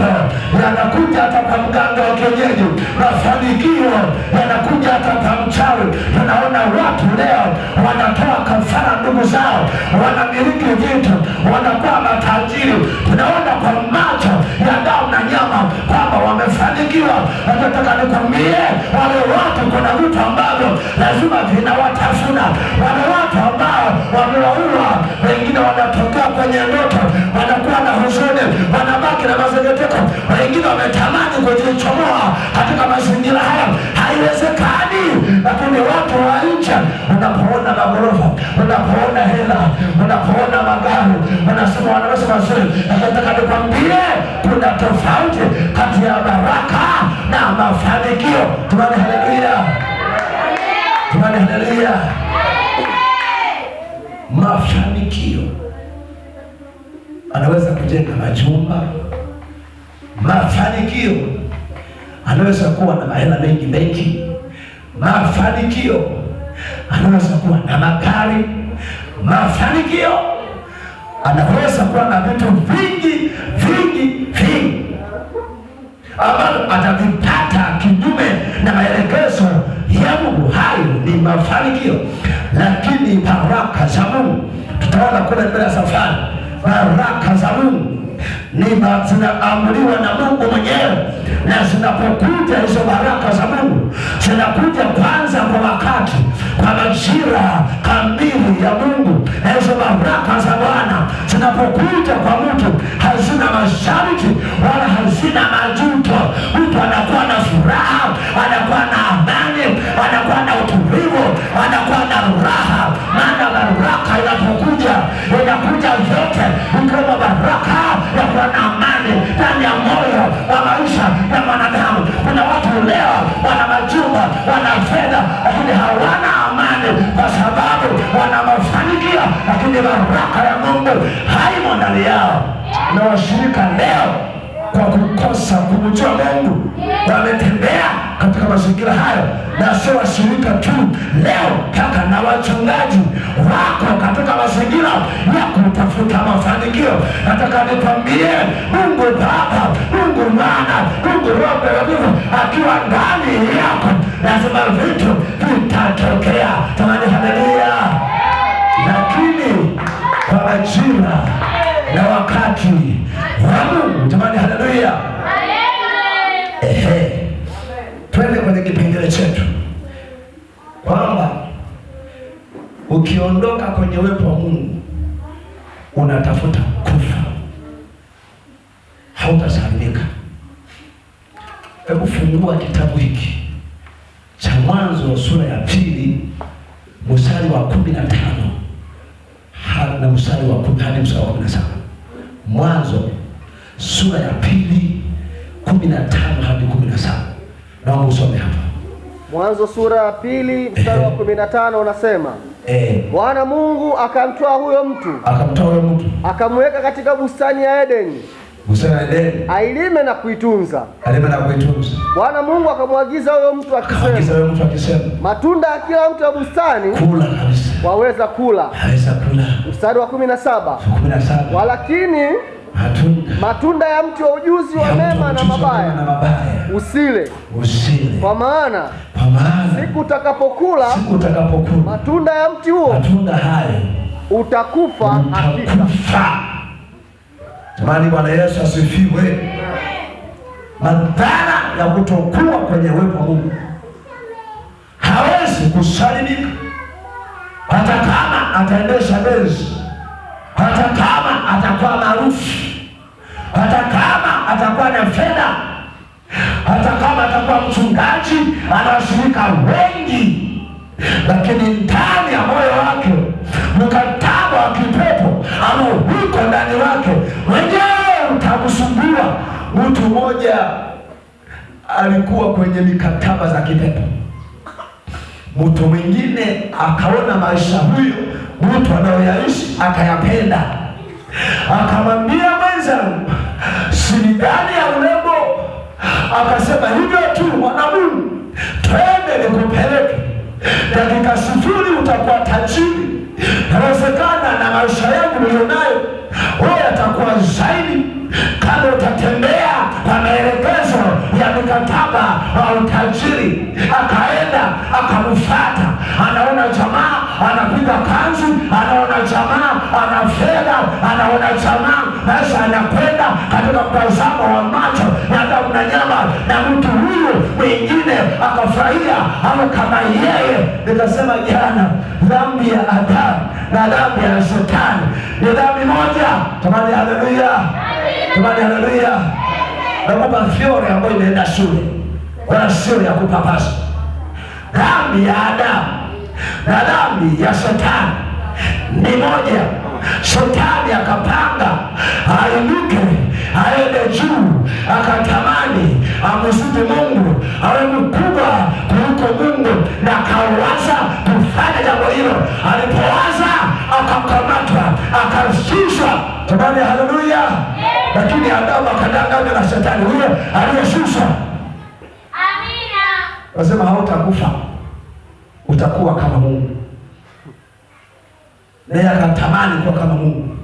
Speaker 1: yanakuja hata kwa mganga wa kienyeji, mafanikio yanakuja hata kwa mchawi. Tunaona watu leo wanatoa kafara ndugu zao, wanamiliki vitu, wanakuwa matajiri. Tunaona kwa macho ya damu na nyama kwamba wamefanikiwa. Nataka nikwambie, wale watu kuna vitu ambavyo lazima vinawatafuna. Wale watu ambao wamewaua, wengine wanatokea kwenye ndoto, wanakuwa na huzuni, wanabaki na masikitiko, wengine wametamani kujichomoa katika mazingira haya. Haiwezekani. Lakini watu wa nje, unapoona magorofa, unapoona hela, unapoona magari, wanasema wanaweza mazuri. Nataka nikwambie, kuna tofauti kati ya baraka na mafanikio. Tumani haleluya, tumani haleluya. Mafanikio anaweza kujenga majumba, mafanikio anaweza kuwa na mahela mengi mengi, mafanikio anaweza kuwa na magari, mafanikio anaweza kuwa na vitu vingi vingi vingi ambavyo atavipata kinyume na maelekezo ya Mungu. Hayo ni mafanikio. Lakini baraka za Mungu, tutaona kule mbele ya safari, baraka za Mungu zinaamriwa na Mungu mwenyewe. Na zinapokuja hizo baraka za Mungu, zinakuja kwanza kwa wakati, kwa majira kamili ya Mungu. Na hizo baraka za Bwana zinapokuja kwa mtu, hazina masharti wala hazina majuto. Mtu anakuwa na furaha, anakuwa na amani, anakuwa na utulivu, anakuwa na raha. Maana baraka inapokuja, inakuja vyote, ikiwemo baraka ya kuwa na amani ndani ya moyo wa maisha ya mwanadamu. Kuna watu leo wana majumba, wana fedha, lakini hawana amani kwa sababu wana mafanikio, lakini baraka ya Mungu haimo ndani yao. Na washirika leo kwa kukosa kumjua Mungu wametembea katika mazingira hayo. Na sio washirika tu, leo kaka na wachungaji wako katika mazingira ya kutafuta mafanikio. Nataka nikwambie, Mungu Baba, Mungu Mwana, Mungu Roho Mtakatifu akiwa ndani yako, lazima vitu vitatokea. Tamani haleluya. Lakini kwa majira na wakati wa Mungu, tamani haleluya. Twende kwenye kipengele chetu kwamba ukiondoka kwenye uwepo wa Mungu unatafuta kufa, hautasalimika. Hebu fungua kitabu hiki cha Mwanzo sura ya 2 mstari wa 15 na mstari wa 10 hadi mstari wa 17. Mwanzo sura ya 2 15 hadi 17. Naomba usome hapa.
Speaker 2: Mwanzo sura ya 2 mstari wa 15 unasema, Bwana Mungu akamtoa huyo mtu, akamweka katika bustani ya Edeni, ailime na kuitunza. Bwana Mungu akamwagiza huyo mtu akisema, matunda ya kila mti wa bustani kula kabisa, waweza kula. Mstari wa 17, walakini matunda ya mti wa ujuzi wa mema na mabaya usile. Kwa maana siku utakapokula matunda ya mti huo,
Speaker 1: matunda hayo,
Speaker 2: utakufa hakika.
Speaker 1: Jamani, Bwana Yesu asifiwe. Madhara ya kutokuwa kwenye uwepo wa Mungu, hawezi kusalimika. Hata kama ataendesha benzi, hata kama atakuwa maarufu, hata kama atakuwa na fedha, hata kama atakuwa mchungaji, ana washirika wengi, lakini ndani ya moyo wake mkataba wa kipepo ama huko ndani wake mwenyewe utamsumbua. Mtu mmoja alikuwa kwenye mikataba za kipepo. Mtu mwingine akaona maisha huyo mtu anayoyaishi akayapenda, akamwambia mwenzangu, si ndani ya urembo? Akasema hivyo tu, mwanamume, twende nikupeleke, dakika 0 utakuwa tajiri. Inawezekana na maisha yangu nilionayo wewe atakuwa zaidi kama utatembea kwa maelekezo ya mikataba wa utajiri. Akaenda akamfuata, anaona jamaa anapiga kanzu, anaona jamaa ana fedha, anaona jamaa maisha anakwenda katika mtazamo wa macho ya damu na nyama, na mtu huyo mwingine akafurahia ama kama yeye. Nikasema jana, dhambi ya Adamu na dhambi ya Shetani ni dhambi moja. Tamani haleluya, tamani haleluya. Nakupa theory ambayo inaenda shule, wala sio ya kupapasa. Dhambi ya Adamu na dhambi ya Shetani ni moja. Shetani akapanga ainuke aende juu, akatamani amzidi Mungu, awe mkubwa kuliko Mungu, na akawaza kufanya jambo hilo. Alipowaza akakamatwa, akashushwa. Tamani haleluya. Lakini Adamu akadanganywa na Shetani, huyo aliyeshushwa. Amina. Wasema hautakufa, utakuwa kama Mungu. Naye akatamani kuwa kama Mungu,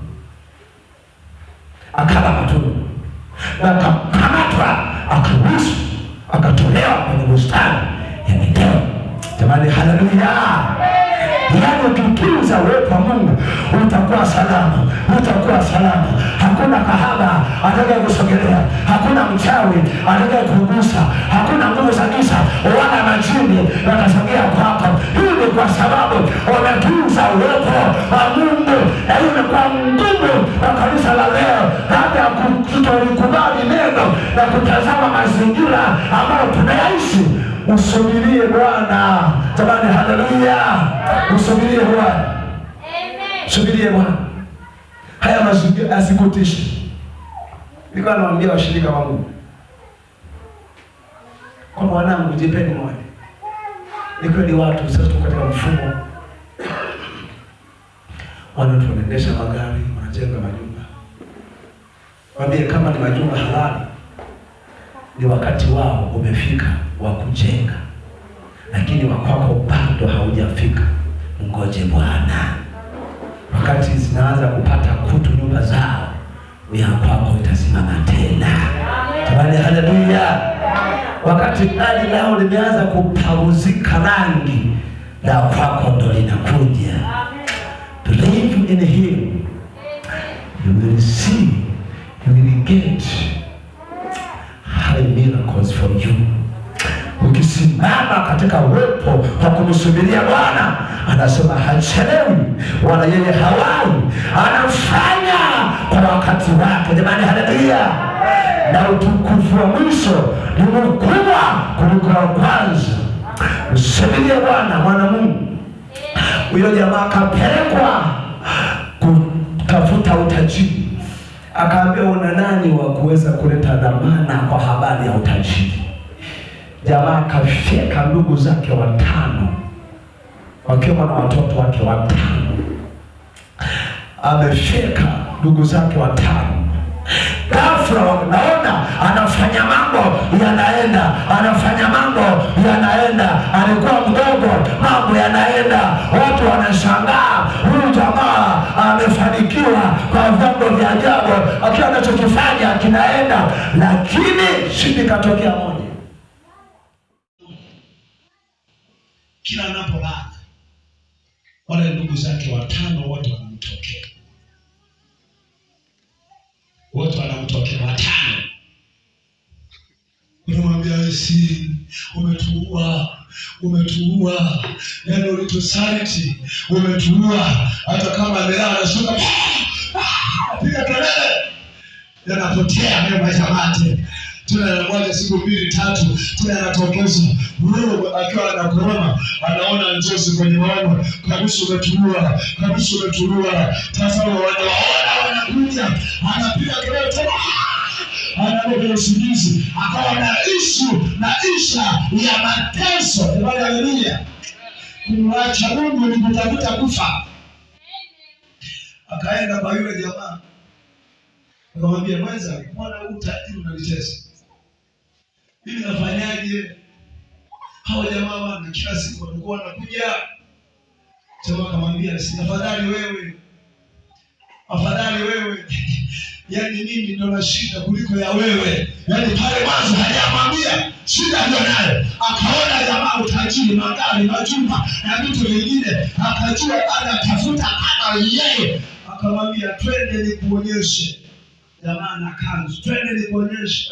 Speaker 1: akala matunda na akakamatwa, akarushwa, akatolewa kwenye bustani ya Edeni. Tamani haleluya. Yaani ukitunza uwepo wa Mungu utakuwa salama, utakuwa salama. Hakuna kahaba atakaye kusogelea, hakuna mchawi atakaye kugusa, hakuna nguvu za giza wala majini yatasogea kwako. Hii ni kwa sababu wametunza uwepo wa Mungu. Na hiyo ni kwa nguvu wa kanisa la leo, hata ya kutolikubali neno na kutazama mazingira ambayo tunayaishi. Usubirie Bwana. Jamani haleluya. Usubirie Bwana. Amen. Subirie Bwana. Haya mazingira asikutishi. Nilikuwa nawaambia washirika wangu, kwa mwanangu, jipeni moyo. Ni kweli watu sasa tuko katika mfumo, watu wanaendesha magari, wanajenga majumba. Waambie kama ni majumba halali, ni wakati wao umefika wa kujenga, lakini wakwako bado haujafika. Ngoje Bwana. Wakati zinaanza kupata kutu nyumba zao, ya kwako itasimama tena. Tabari haleluya. Wakati gari lao limeanza kupavuzika rangi, la kwako ndo linakuja. Believe in him, you will see, you will get high miracles for you. Ukisimama katika uwepo wa kumsubiria Bwana, anasema hachelewi wala yeye hawai, anafanya kwa wakati wake. Jamani haleluya. Na utukufu wa mwisho ni mkubwa kuliko wa kwanza. Msubirie Bwana, mwana Mungu. Huyo jamaa akapelekwa kutafuta utajiri, akaambia una nani wa kuweza kuleta dhamana kwa habari ya utajiri? Jamaa akafyeka ndugu zake 5 wakiwa na watoto wake 5. Amefyeka ndugu zake 5. Ghafla naona anafanya mambo yanaenda, anafanya mambo yanaenda. Alikuwa mdogo, mambo yanaenda. Watu wanashangaa, huyu jamaa amefanikiwa kwa vyombo vya ajabu, akiwa anachokifanya kinaenda, lakini shida ikatokea moja. Kila anapolala wale ndugu zake watano wote wanamtokea, watano. Unamwambia si umetuua, yani ulitusaliti, umetuua. Hata kama amelala anashuka piga kelele, yanapotea hayo maisha mate. Tuna moja siku 2 3 tena anatokeza wewe akiwa anakoroma, anaona njozi kwenye maono, kabisa umetuua. Tazama wanakuja, anapiga kelele tena, anaenda usingizi, akawa anaishi maisha ya mateso. Haleluya! Kumwacha Mungu ni kutafuta kufa. Akaenda kwa yule jamaa akamwambia, mwenza, mbona huu tajiri unalitesa? Mimi nafanyaje? Hao jamaa wana kila siku wanakuwa wanakuja. Jamaa akamwambia, si afadhali wewe. Yaani mimi ndo na shida kuliko ya wewe. Yaani pale mwanzo hajamwambia shida ndio nayo. Akaona jamaa utajiri, magari, majumba na vitu vingine, akajua anatafuta kama yeye. Akamwambia, twende nikuonyeshe. Jamaa na kanzu, twende nikuonyeshe.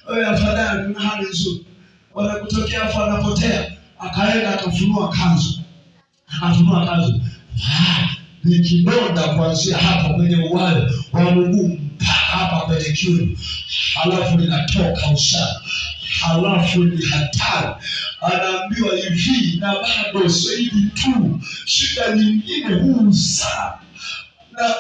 Speaker 1: Wewe afadhali una hali nzuri. Wanakutokea afu anapotea. Akaenda akafunua kanzu. Ni kidonda kuanzia hapa kwenye uwele wa mguu mpaka hapa kwenye kiuno. Halafu linatoka usaha. Halafu ni hatari. Anaambiwa hivi, na bado sio hivi tu, shida nyingine huu usaha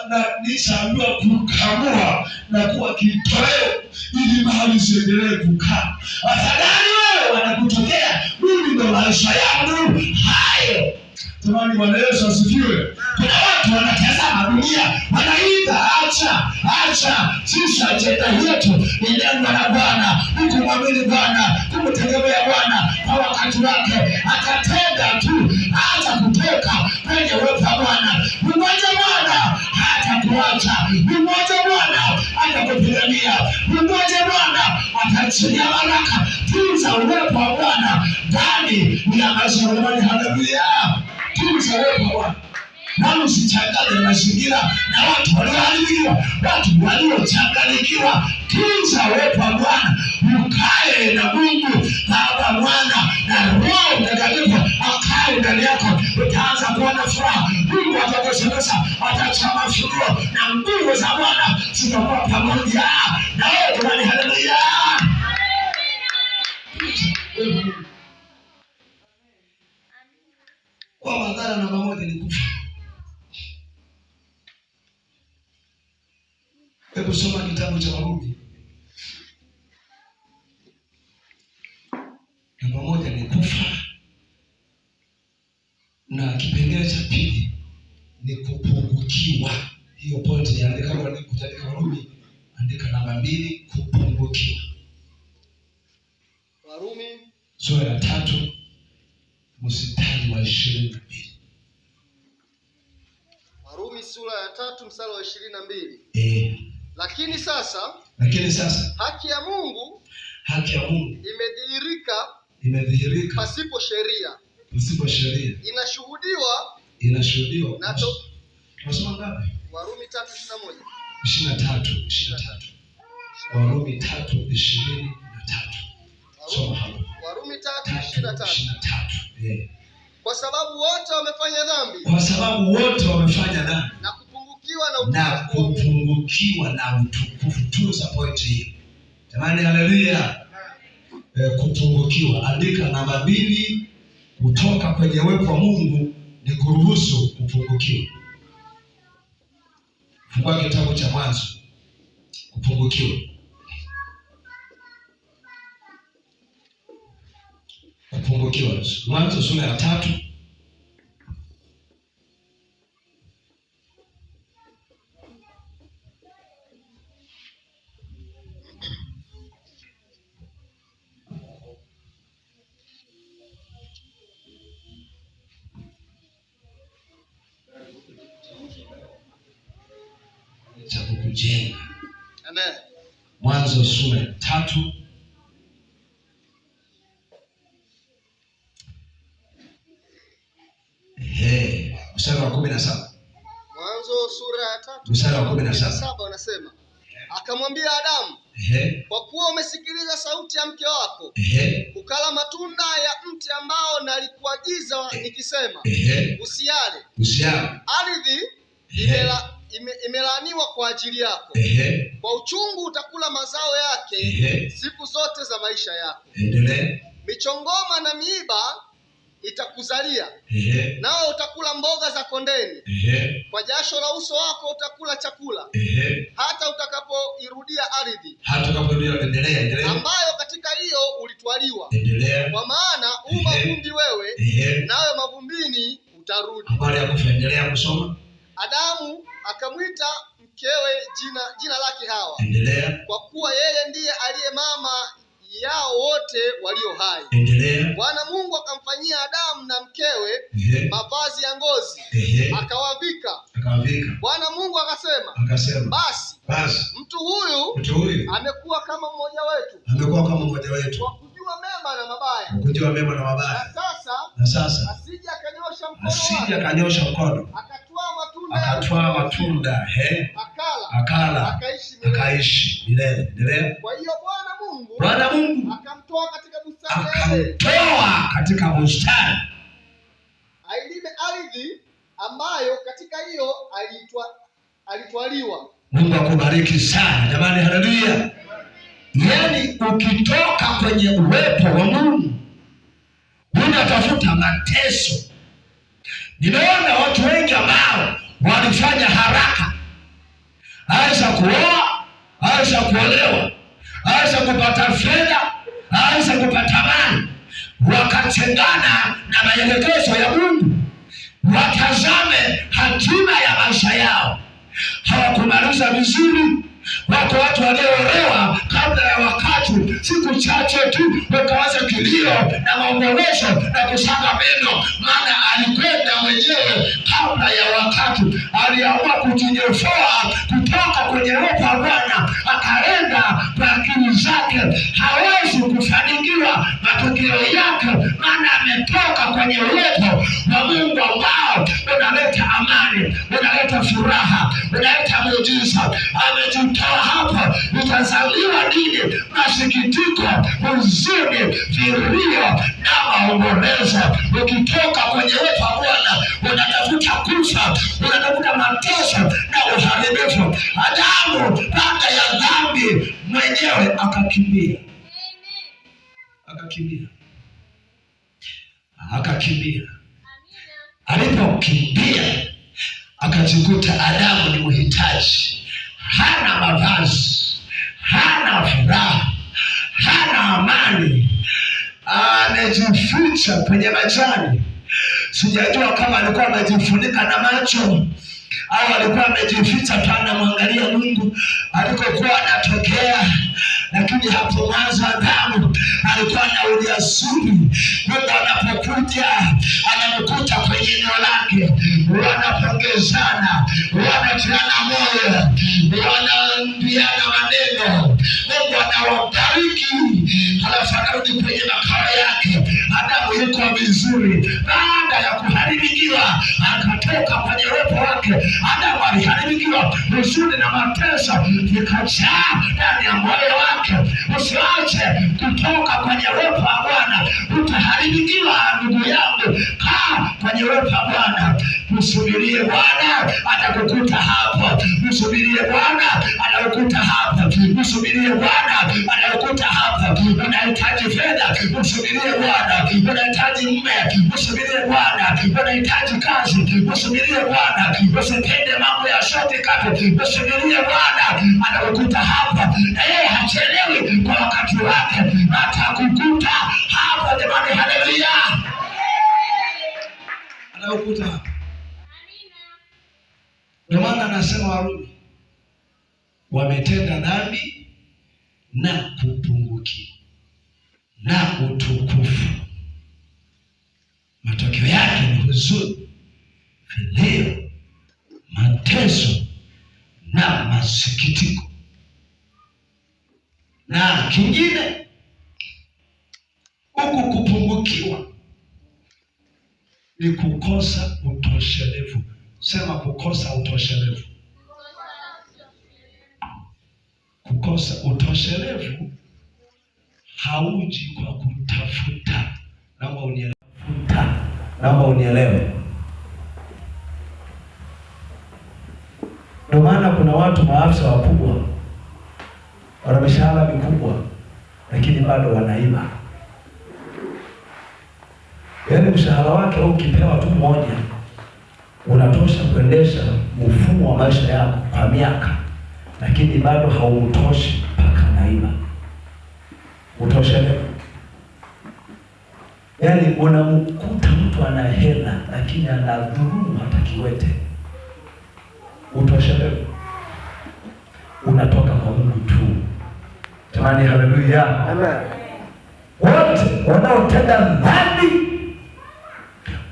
Speaker 1: na nishaambiwa kukamua na kuwa kitoweo ili mahali siendelee kukaa. Afadhali wewe wanakutokea, mimi ndo maisha yangu hayo. Tamani Bwana Yesu asifiwe. Kuna watu wanatazama dunia, wanaita acha sisi ajenda yetu ni neno la Bwana, kumwamini Bwana, kumtegemea Bwana kwa wakati wake. Atatenda tu, hata kutoka kwenye uwepo wa Bwana. Mmoja Bwana hatakuacha, mmoja Bwana atakupigania, mmoja Bwana ataachilia baraka. Tunza uwepo wa Bwana ndani ya maisha yako. Haleluya! Tunza uwepo wa Bwana. Na usichanganye na mazingira na watu walioharibiwa, watu waliochanganyikiwa. Tunza uwepo wa Bwana, ukae na Mungu Baba, Mwana na Roho Mtakatifu akae ndani yako. Utaanza kuona furaha. Mungu atakusemesha, atachama funuo na nguvu za Bwana zitakuwa pamoja na wewe. Haleluya! Kwa madhara namba moja ni kufa. Hebu soma kitabu cha Warumi. Namba moja ni kufa, na kipengele cha pili ni kupungukiwa. Hiyo pointi andika Warumi, andika namba 2, kupungukiwa.
Speaker 2: Warumi
Speaker 1: sura ya 3 mstari wa 22.
Speaker 2: Warumi sura ya 3 mstari wa 22. Lakini sasa haki ya Mungu imedhihirika pasipo sheria. Inashuhudiwa.
Speaker 1: Nasoma ngapi?
Speaker 2: Warumi 3:21.
Speaker 1: 23. Warumi 3:23. Soma hapo.
Speaker 2: Warumi 3:23. Kwa sababu wote wamefanya dhambi. Na kupungukiwa na utukufu.
Speaker 1: Tuza point hiyo. Jamani, haleluya. Kupungukiwa. Andika namba 2, kutoka kwenye uwepo wa Mungu ni kuruhusu kupungukiwa. Fungua kitabu cha Mwanzo. Kupungukiwa. Mwanzo sura ya 3. kujenga.
Speaker 2: Amen.
Speaker 1: Mwanzo sura ya 3 mstari wa 17.
Speaker 2: Mwanzo sura ya 3
Speaker 1: mstari wa 17
Speaker 2: unasema, akamwambia Adamu, kwa kuwa umesikiliza sauti ya mke wako, ukala matunda ya mti ambao nalikuagiza nikisema, usiale. Ardhi imelaaniwa kwa ajili yako. Kwa uchungu utakula mazao yake siku zote za maisha yako. Michongoma na miiba itakuzalia, nao utakula mboga za kondeni. Kwa jasho la uso wako utakula chakula, hata utakapoirudia ardhi ambayo katika hiyo ulitwaliwa. Kwa maana mavumbi wewe, nawe mavumbini utarudi.
Speaker 1: Habari ya kuendelea kusoma.
Speaker 2: Adamu akamwita mkewe jina lake Hawa, kwa kuwa yeye ndiye aliye mama yao wote walio hai. Bwana Mungu akamfanyia Adamu na mkewe mavazi ya ngozi, akawavika. Bwana Mungu akasema, basi mtu huyu amekuwa kama mmoja wetu, kwa kujua mema na mabaya. Na sasa asije akanyosha mkono akatwaa matunda akala akaishi milele. Kwa hiyo
Speaker 1: Bwana Mungu
Speaker 2: akamtoa katika bustani ailime ardhi ambayo katika hiyo alitwaliwa.
Speaker 1: Mungu akubariki sana jamani, haleluya. Yaani ukitoka kwenye uwepo wa Mungu unatafuta mateso. Nimeona watu wengi ambao walifanya haraka, aisha kuoa, aisha kuolewa, aisha kupata fedha, aisha kupata mali, wakatengana na maelekezo ya Mungu. Watazame hatima ya maisha yao, hawakumaliza vizuri. Wako watu walioolewa kabla ya wakati, siku chache tu wakaanza kilio na maombolezo na kusaga meno, maana alikwenda mwenyewe kabla ya wakati. Aliamua kujinyofoa kutoka kwenye uwepo wa Bwana, akaenda kwa akili zake. Hawezi kufanikiwa matokeo yake, maana ametoka kwenye uwepo wa Mungu ambao unaleta amani, unaleta furaha, unaleta muujiza. Amejitoa hapa, utazaliwa nini? Masikitiko, huzuni, vilio na maombolezo. Ukitoka kwenye uwepo wa Bwana unatafuta kufa, unatafuta mateso na uharibifu. Adamu baada ya dhambi mwenyewe akakimbia. Alipokimbia akajikuta Adamu ni mhitaji, hana mavazi, hana furaha, hana amani, amejificha kwenye majani. Sijajua kama alikuwa amejifunika na macho au alikuwa amejificha tu anamwangalia Mungu alikokuwa anatokea. Lakini hapo mwanzo Adamu alikuwa na ujasiri. Mungu anapokuja anamkuta kwenye eneo lake, wanapongezana, wanatiana moyo, wanaambiana maneno. Mungu anawabariki, halafu anarudi kwenye makao yake. Adamu yuko vizuri. Baada ya kuharibikiwa akatoka kwenye uwepo wake. Adamu aliharibikiwa, huzuni na mateso vikajaa ndani ya moyo wake. Usiache kutoka kwenye uwepo wa Bwana, utaharibikiwa ndugu yangu. Kaa kwenye uwepo wa Bwana, msubirie Bwana atakukuta hapo. Msubirie Bwana atakukuta hapo. Msubirie Bwana atakukuta hapo. Unahitaji fedha, msubirie Bwana. Unahitaji mume, msubirie Bwana. Unahitaji kazi, msubirie Bwana. Usipende mambo ya shortcut, msubirie Bwana atakukuta hapo. Hachelewi, kwa wakati wake atakukuta hapo jamani, haleluya. Atakukuta hapo. Ndio maana anasema Warumi, wametenda dhambi na kupungukiwa na utukufu. Matokeo yake ni huzuni, vilio, mateso na masikitiko. Na kingine, huku kupungukiwa ni kukosa utoshelevu. Sema kukosa utoshelevu. Kukosa utoshelevu hauji kwa kutafuta. Naomba unielewe. Ndio maana kuna watu maafisa wakubwa wana mishahara mikubwa lakini bado wanaiba. Yaani mshahara wake ukipewa tu mmoja unatosha kuendesha mfumo wa maisha yako kwa miaka, lakini bado hautoshi mpaka naiba. Utoshelevu. Yaani unamkuta mtu ana hela lakini anadhulumu hata kiwete. Utoshelevu unatoka kwa Mungu tu. Jamani, haleluya. Amen. Wote wanaotenda dhambi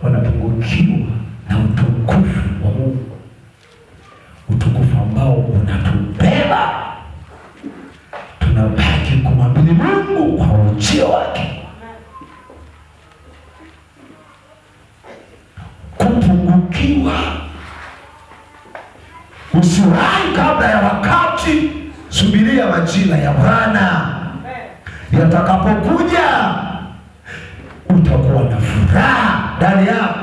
Speaker 1: wanapungukiwa na utukufu wa Mungu, utukufu ambao unatubeba tunabaki kumwamini Mungu kwa ujio wake. Kupungukiwa, usiwahi kabla ya wakati. Subiria majira ya Bwana. Yatakapokuja utakuwa na furaha ndani yako,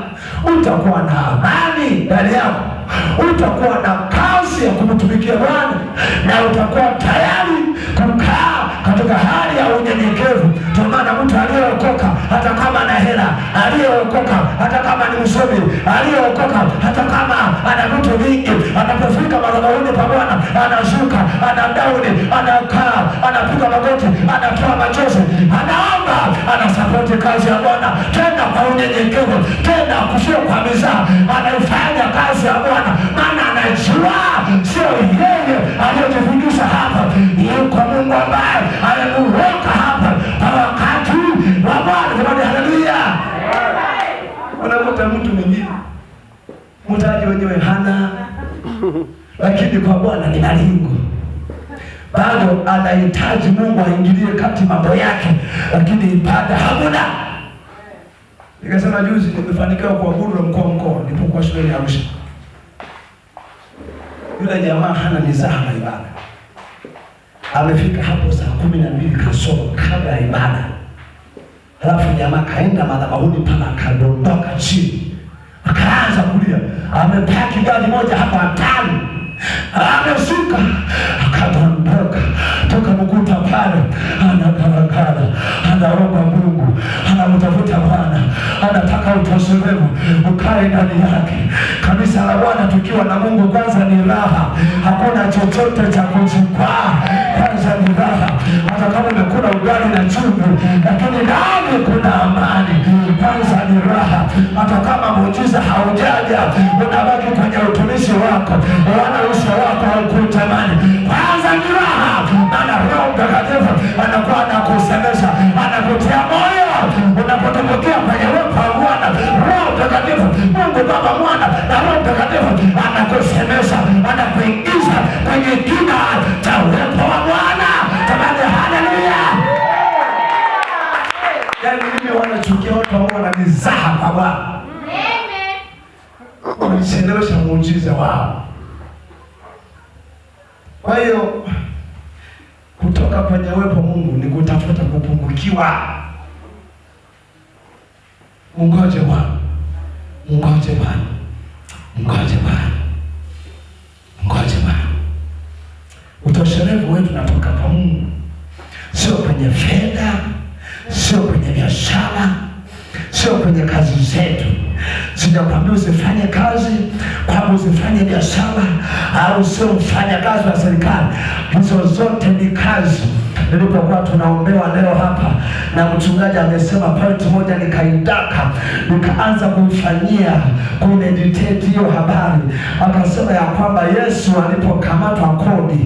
Speaker 1: utakuwa na amani ndani yako, utakuwa na kazi ya kumtumikia Bwana, na utakuwa tayari kukaa katika hali ya unyenyekevu. Kwa maana mtu aliyeokoka hata kama ana hela, aliyeokoka hata kama ni msomi, aliyeokoka hata kama ana vitu vingi, anapofika madhabahuni pa Bwana anashuka, anadauni, anakaa, anapiga magoti, anatoa machozi, anaomba, anasapoti kazi ya Bwana, tena kwa unyenyekevu, tena kusio kwa mizaa, anaifanya kazi ya Bwana, maana anajua sio yeye aliyejifikisha hapa, yuko Mungu ambaye amemuweka hapa kwa wakati wa Bwana. Haleluya. Unakuta mtu mwingine mtaji wenyewe hana, lakini kwa Bwana ni malingo. Bado anahitaji Mungu aingilie kati mambo yake, lakini ibada hamuna. Nikasema juzi nimefanikiwa kuabudu mkoa nilipokuwa shule ya Arusha. Yule jamaa hana mizaha na ibada. Amefika hapo saa 12 kasoro kabla ya ibada. Halafu jamaa kaenda madhabahuni mpaka akadondoka chini. Akaanza kulia. Amepaki gari moja hapa hatari. Ameshuka akadondoka, tukamkuta pale anagaragara, anaomba Mungu, anamtafuta Bwana, anataka utoshelevu ukae ndani yake. Kanisa la Bwana tukiwa na Mungu kwanza ni raha, hakuna chochote cha kujikwaa, kwanza ni raha. Hata kama umekula ugali na chumvi, lakini ndani kuna amani, kwanza ni raha. Hata kama muujiza haujaja, unabaki kwenye utumishi wako, wana uso wako haukutamani, kwanza ni raha. Maana Roho Mtakatifu anakuwa anakusemesha, anakutia moyo unapotokea kwenye uwepo wa Bwana. Roho Mtakatifu, Mungu Baba, Mwana na Roho Mtakatifu anakusemesha, anakuingiza kwenye kina cha uwepo wa Bwana. Tamani, haleluya. Yaani mimi wanachukia watu ambao wana mizaha kwa Bwana. Wanachelewesha muujiza wao. Kwa hiyo kutoka kwenye uwepo Mungu ni kutafuta kupungukiwa. Mungoje Bwana. Mungoje Bwana. Mungoje Bwana. Mungoje Bwana. Utoshelevu wetu unatoka kwa Mungu. Sio kwenye fedha, sio kwenye biashara, sio kwenye kazi zetu. Sijakwambia usifanye kazi, kwamba usifanye biashara, au sio mfanya kazi wa serikali. Hizo zote ni kazi. Nilipokuwa tunaombewa leo hapa na mchungaji amesema point moja, nikaidaka, nikaanza kumfanyia kumeditate hiyo habari. Akasema ya kwamba Yesu alipokamatwa kodi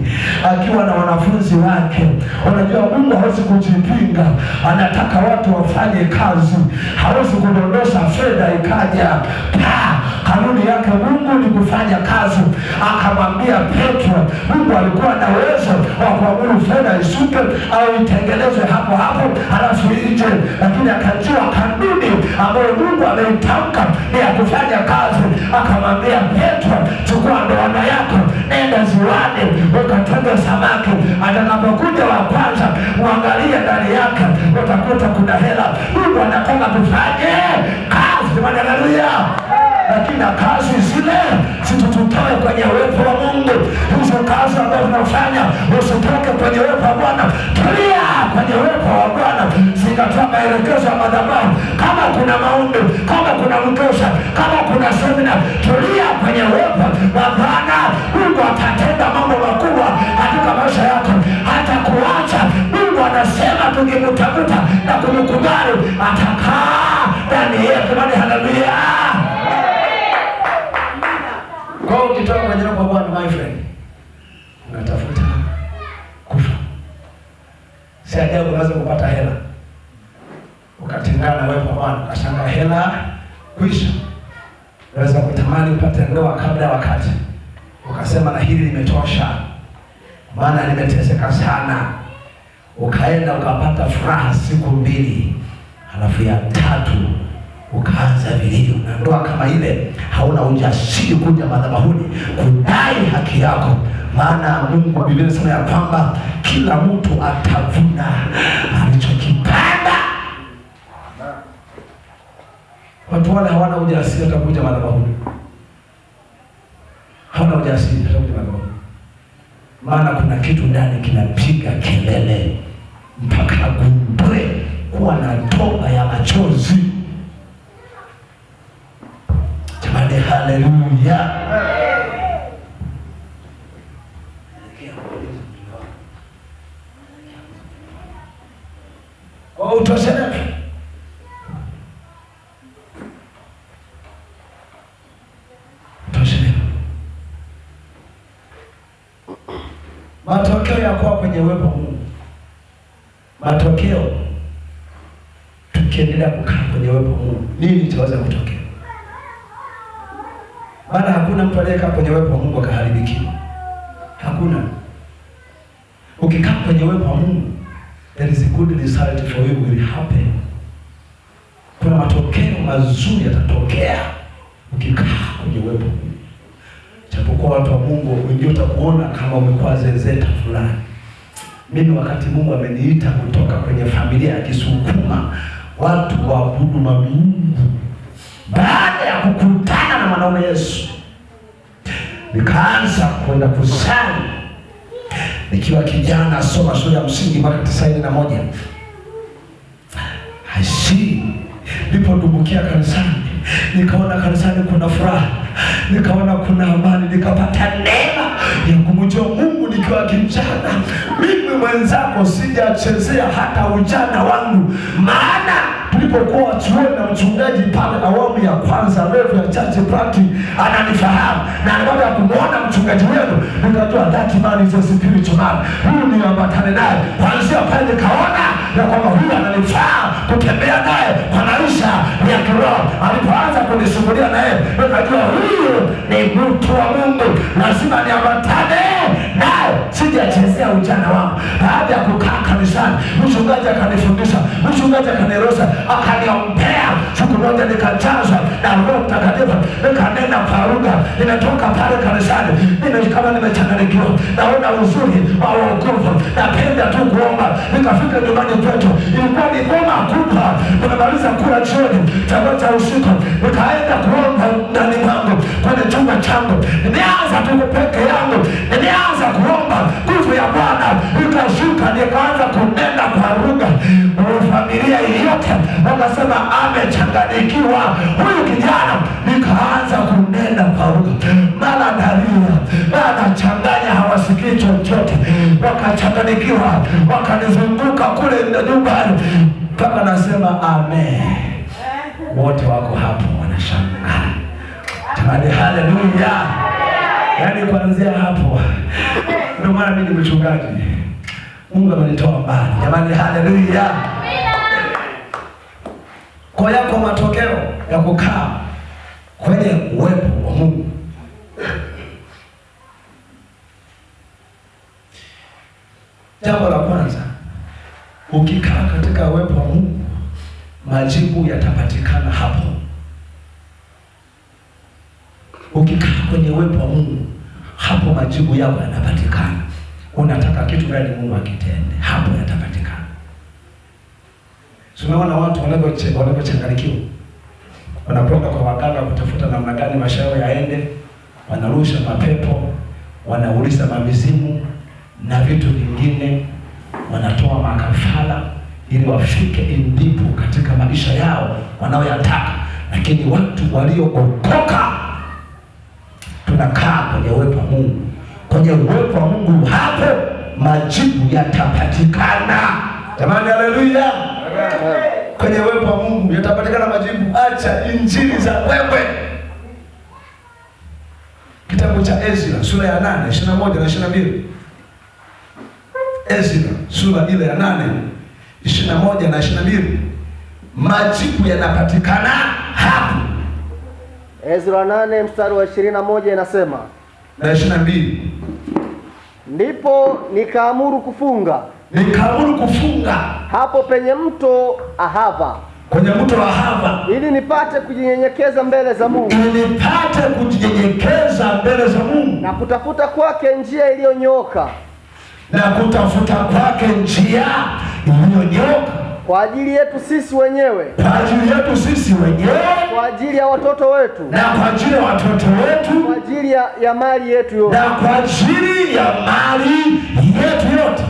Speaker 1: akiwa na wanafunzi wake, unajua Mungu hawezi kujipinga, anataka watu wafanye kazi, hawezi kudondosha fedha ikaja. Kanuni yake Mungu ni kufanya kazi. Akamwambia Petro, Mungu alikuwa na uwezo wa kuamuru fedha ishuke au itengenezwe hapo hapo halafu ije, lakini akajua kanuni ambayo Mungu ameitamka ni ya kufanya kazi. Akamwambia Petro, chukua ndoano yako, nenda ziwani ukatege samaki. Atakapokuja wa kwanza, uangalie ndani yake, utakuta kuna hela. Mungu anataka tufanye kazi. Haleluya! Lakini kazi zile sitututoe kwenye uwepo wa Mungu. Hizo kazi ambazo tunafanya usitoke kwenye uwepo wa Bwana. Tulia kwenye uwepo wa Bwana. Zingatia maelekezo ya madhabahu. Kama kuna maombi, kama kuna mkesha, kama kuna semina, tulia kwenye uwepo wa Bwana. Mungu atatenda mambo makubwa katika maisha yako. Hata kuacha Mungu anasema tukimtafuta na kumkubali atakaa ndani yetu. Haleluya! Kwa ukitoka kwenye uwepo wa Bwana, my friend, unatafuta kufa. Si ajabu unaweza kupata hela ukatengana na uwepo wa Bwana, ukashanga hela kuisha. Unaweza kutamani upate ndoa kabla ya wakati, ukasema na hili limetosha, maana nimeteseka sana. Ukaenda ukapata furaha siku 2, halafu ya 3 ukaanza vilio. Na ndoa kama ile hauna ujasiri kuja madhabahuni kudai haki yako, maana Mungu, Biblia inasema ya kwamba kila mtu atavuna alichokipanda. Watu wale hawana ujasiri hata kuja madhabahuni. Hawana ujasiri hata kuja madhabahuni, maana kuna kitu ndani kinapiga kelele mpaka agundue kuwa na toba ya machozi. Jamani, haleluya! Kwa utoshelevu, matokeo ya kuwa kwenye uwepo wa Mungu, matokeo tukiendelea kukaa kwenye uwepo wa Mungu, nini kitaweza kutokea? Maana hakuna mtu aliyekaa kwenye uwepo wa Mungu akaharibikiwa. Hakuna. Ukikaa kwenye uwepo wa Mungu, there is a good result for you will happen. Kuna matokeo mazuri yatatokea ukikaa kwenye uwepo wa Mungu. Japokuwa watu wa Mungu wengine utakuona kama umekuwa zezeta fulani. Mimi wakati Mungu ameniita kutoka kwenye familia ya Kisukuma, watu waabudu miungu, baada ya kukutana na mwanaume Yesu, nikaanza kwenda kusali nikiwa kijana, soma shule ya msingi mwaka 91. Haishi nilipodumbukia kanisani, nikaona kanisani kuna furaha, nikaona kuna amani, nikapata neema ya kumjua Mungu nikiwa kijana. Mimi mwenzako sijachezea hata ujana wangu, maana tulipokuwa chuoni na mchungaji pale awamu ya kwanza level ya church party ananifahamu, na baada ya kumuona mchungaji wenu nikajua that man is a spiritual man, huyu ni ambatane naye. Kuanzia pale nikaona na kwamba huyu ananifaa kutembea naye kwa maisha ya kiroho. Alipoanza kunisimulia naye nikajua huyu ni mtu wa Mungu, lazima niambatane naye. Sijachezea ujana wangu. Baada ya kukaa kanisani, mchungaji akanifundisha, mchungaji akanirosa, akaniombea. Siku moja nikajazwa na Roho Mtakatifu, nikanena kwa lugha. Nimetoka pale kanisani kama nimechanganyikiwa, naona uzuri wa wokovu, napenda tu kuomba. Nikafika nyumbani kwetu, ilikuwa ni ngoma kubwa, tumemaliza kula jioni, chakula cha usiku. Nikaenda kuomba ndani mwangu kwenye chumba changu, nimeanza tu peke yangu, nimeanza kuomba. Nguvu ya Bwana ikashuka, nikaanza kunena kwa lugha. Familia yote wakasema amechanganyikiwa huyu kijana. Nikaanza kunena kwa lugha, mara dalia, mara changanya, hawasikii chochote, wakachanganyikiwa, wakanizunguka kule nyumbani mpaka nasema amen. Wote wako hapo wanashangaa. Jamani, haleluya! Yaani kuanzia hapo ndio maana mimi ni mchungaji. Mungu amenitoa mbali. Jamani, haleluya! Kwa yako matokeo ya kukaa kwenye uwepo wa Mungu, Ukikaa katika uwepo wa Mungu, majibu yatapatikana hapo. Ukikaa kwenye uwepo wa Mungu, hapo majibu yako yanapatikana. Unataka kitu gani Mungu akitende, hapo yatapatikana. Tunaona watu wanavyochanganyikiwa, wanapoenda kwa waganga kutafuta namna gani maisha yao yaende, wanarusha mapepo, wanauliza mamizimu na vitu vingine, wanatoa makafara ili wafike ndipo katika maisha yao wanaoyataka. Lakini watu waliookoka, tunakaa kwenye uwepo wa Mungu. Kwenye uwepo wa Mungu, hapo majibu yatapatikana. Jamani, haleluya! Kwenye uwepo wa Mungu yatapatikana majibu. Acha injili za wewe. Kitabu cha Ezra sura ya 8, 21 na 22. Ezra sura ile ya 8, 21 na 22. Majibu yanapatikana hapo.
Speaker 2: Ezra 8 mstari wa 21 inasema
Speaker 1: na 22.
Speaker 2: Ndipo nikaamuru kufunga hapo penye mto Ahava,
Speaker 1: kwenye mto Ahava,
Speaker 2: ili nipate kujinyenyekeza mbele za Mungu, na kutafuta kwake njia iliyonyooka, kwa ajili yetu sisi wenyewe, kwa ajili ya watoto wetu,
Speaker 1: na kwa ajili ya watoto wetu,
Speaker 2: kwa ajili ya mali yetu yote,
Speaker 1: na kwa ajili ya mali yetu yote.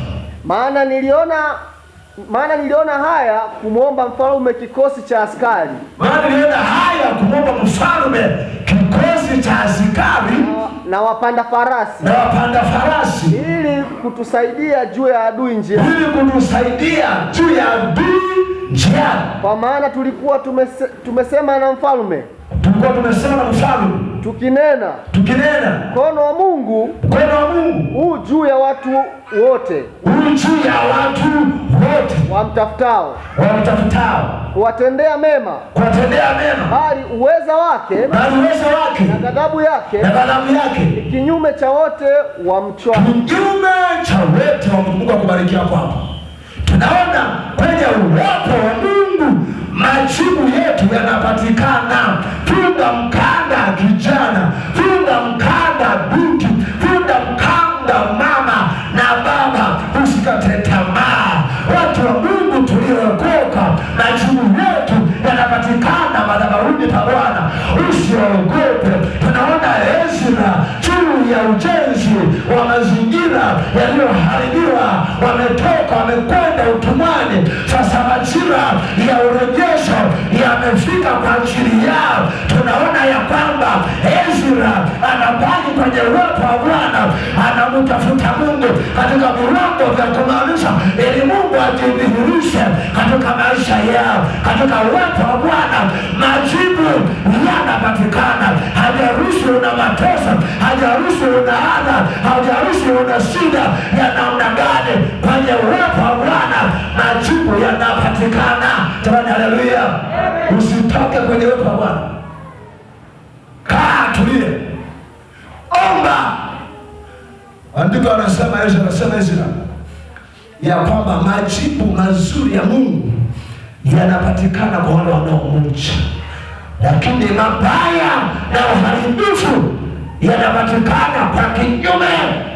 Speaker 2: Maana niliona haya kumwomba mfalme kikosi cha askari, na wapanda farasi, ili kutusaidia juu ya adui njiani. Kwa maana tulikuwa tumesema na mfalme, tukinena mkono wa Mungu huu juu ya watu wote wamtafutao, kuwatendea mema, bali uweza wake na ghadhabu yake ni kinyume cha wote wamchao.
Speaker 1: Mungu akubariki hapo. Tunaona kwenye uwepo wa Mungu majibu yetu yanapatikana. Funga mkanda kijana, funga mkanda binti, funga mkanda mama na baba, usikate tamaa. Watu wa Mungu tuliokoka, majibu yetu yanapatikana madhabahuni pa Bwana. Usiogope. Tunaona Ezra juu ya ujenzi wa mazingira yaliyoharibiwa, wametoka wamekwenda utumwani. Sasa majira ya urejesho yamefika kwa ajili yao. Tunaona ya kwamba Ezra anabaki kwenye uwepo wa Bwana, anamtafuta Mungu katika viwango vya kumaanisha, ili Mungu ajidhihirishe katika maisha yao. Katika uwepo wa Bwana majibu yanapatikana. Hajaruhusu una mateso, hajaruhusu una adha, hajaruhusu una shida ya namna gani. Kwenye uwepo wa Bwana majibu yanapatikana. Jamani, haleluya! Usitoke kwenye uwepo wa Bwana. Kaa, tulie, omba. Andiko anasema Ezra ya kwamba majibu mazuri ya Mungu yanapatikana kwa wale wanaomcha, lakini mabaya na uharibifu yanapatikana kwa kinyume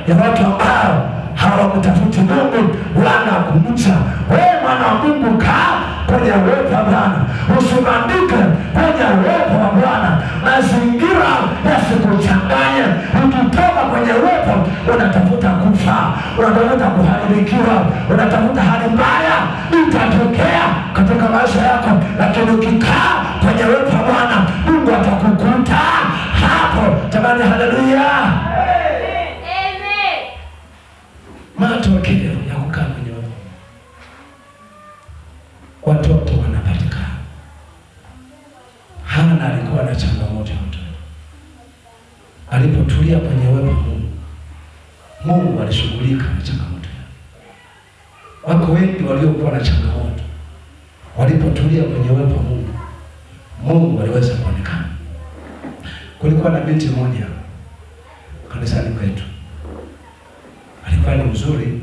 Speaker 1: ya watu ambao hawamtafuti Mungu wala kumcha. Wewe mwana wa Mungu, kaa kwenye uwepo wa Bwana, usibandike kwenye uwepo wa Bwana. Mazingira yasikuchanganye. Ukitoka kwenye uwepo unatafuta kufa, unatafuta kuharibikiwa, unatafuta hali mbaya itatokea katika maisha yako. Lakini ukikaa kwenye uwepo wa Bwana, Mungu atakukuta hapo. Jamani, haleluya! Matokeo ya kukaa kwenye uwepo, watoto wanapatikana. Hana alikuwa na changamoto ya watoto. Alipotulia kwenye uwepo wa Mungu, Mungu alishughulika na changamoto yao. Wako wengi waliokuwa na changamoto, walipotulia kwenye uwepo wa Mungu, Mungu aliweza kuonekana. Kulikuwa na binti mmoja kanisani kwetu, alikuwa ni mzuri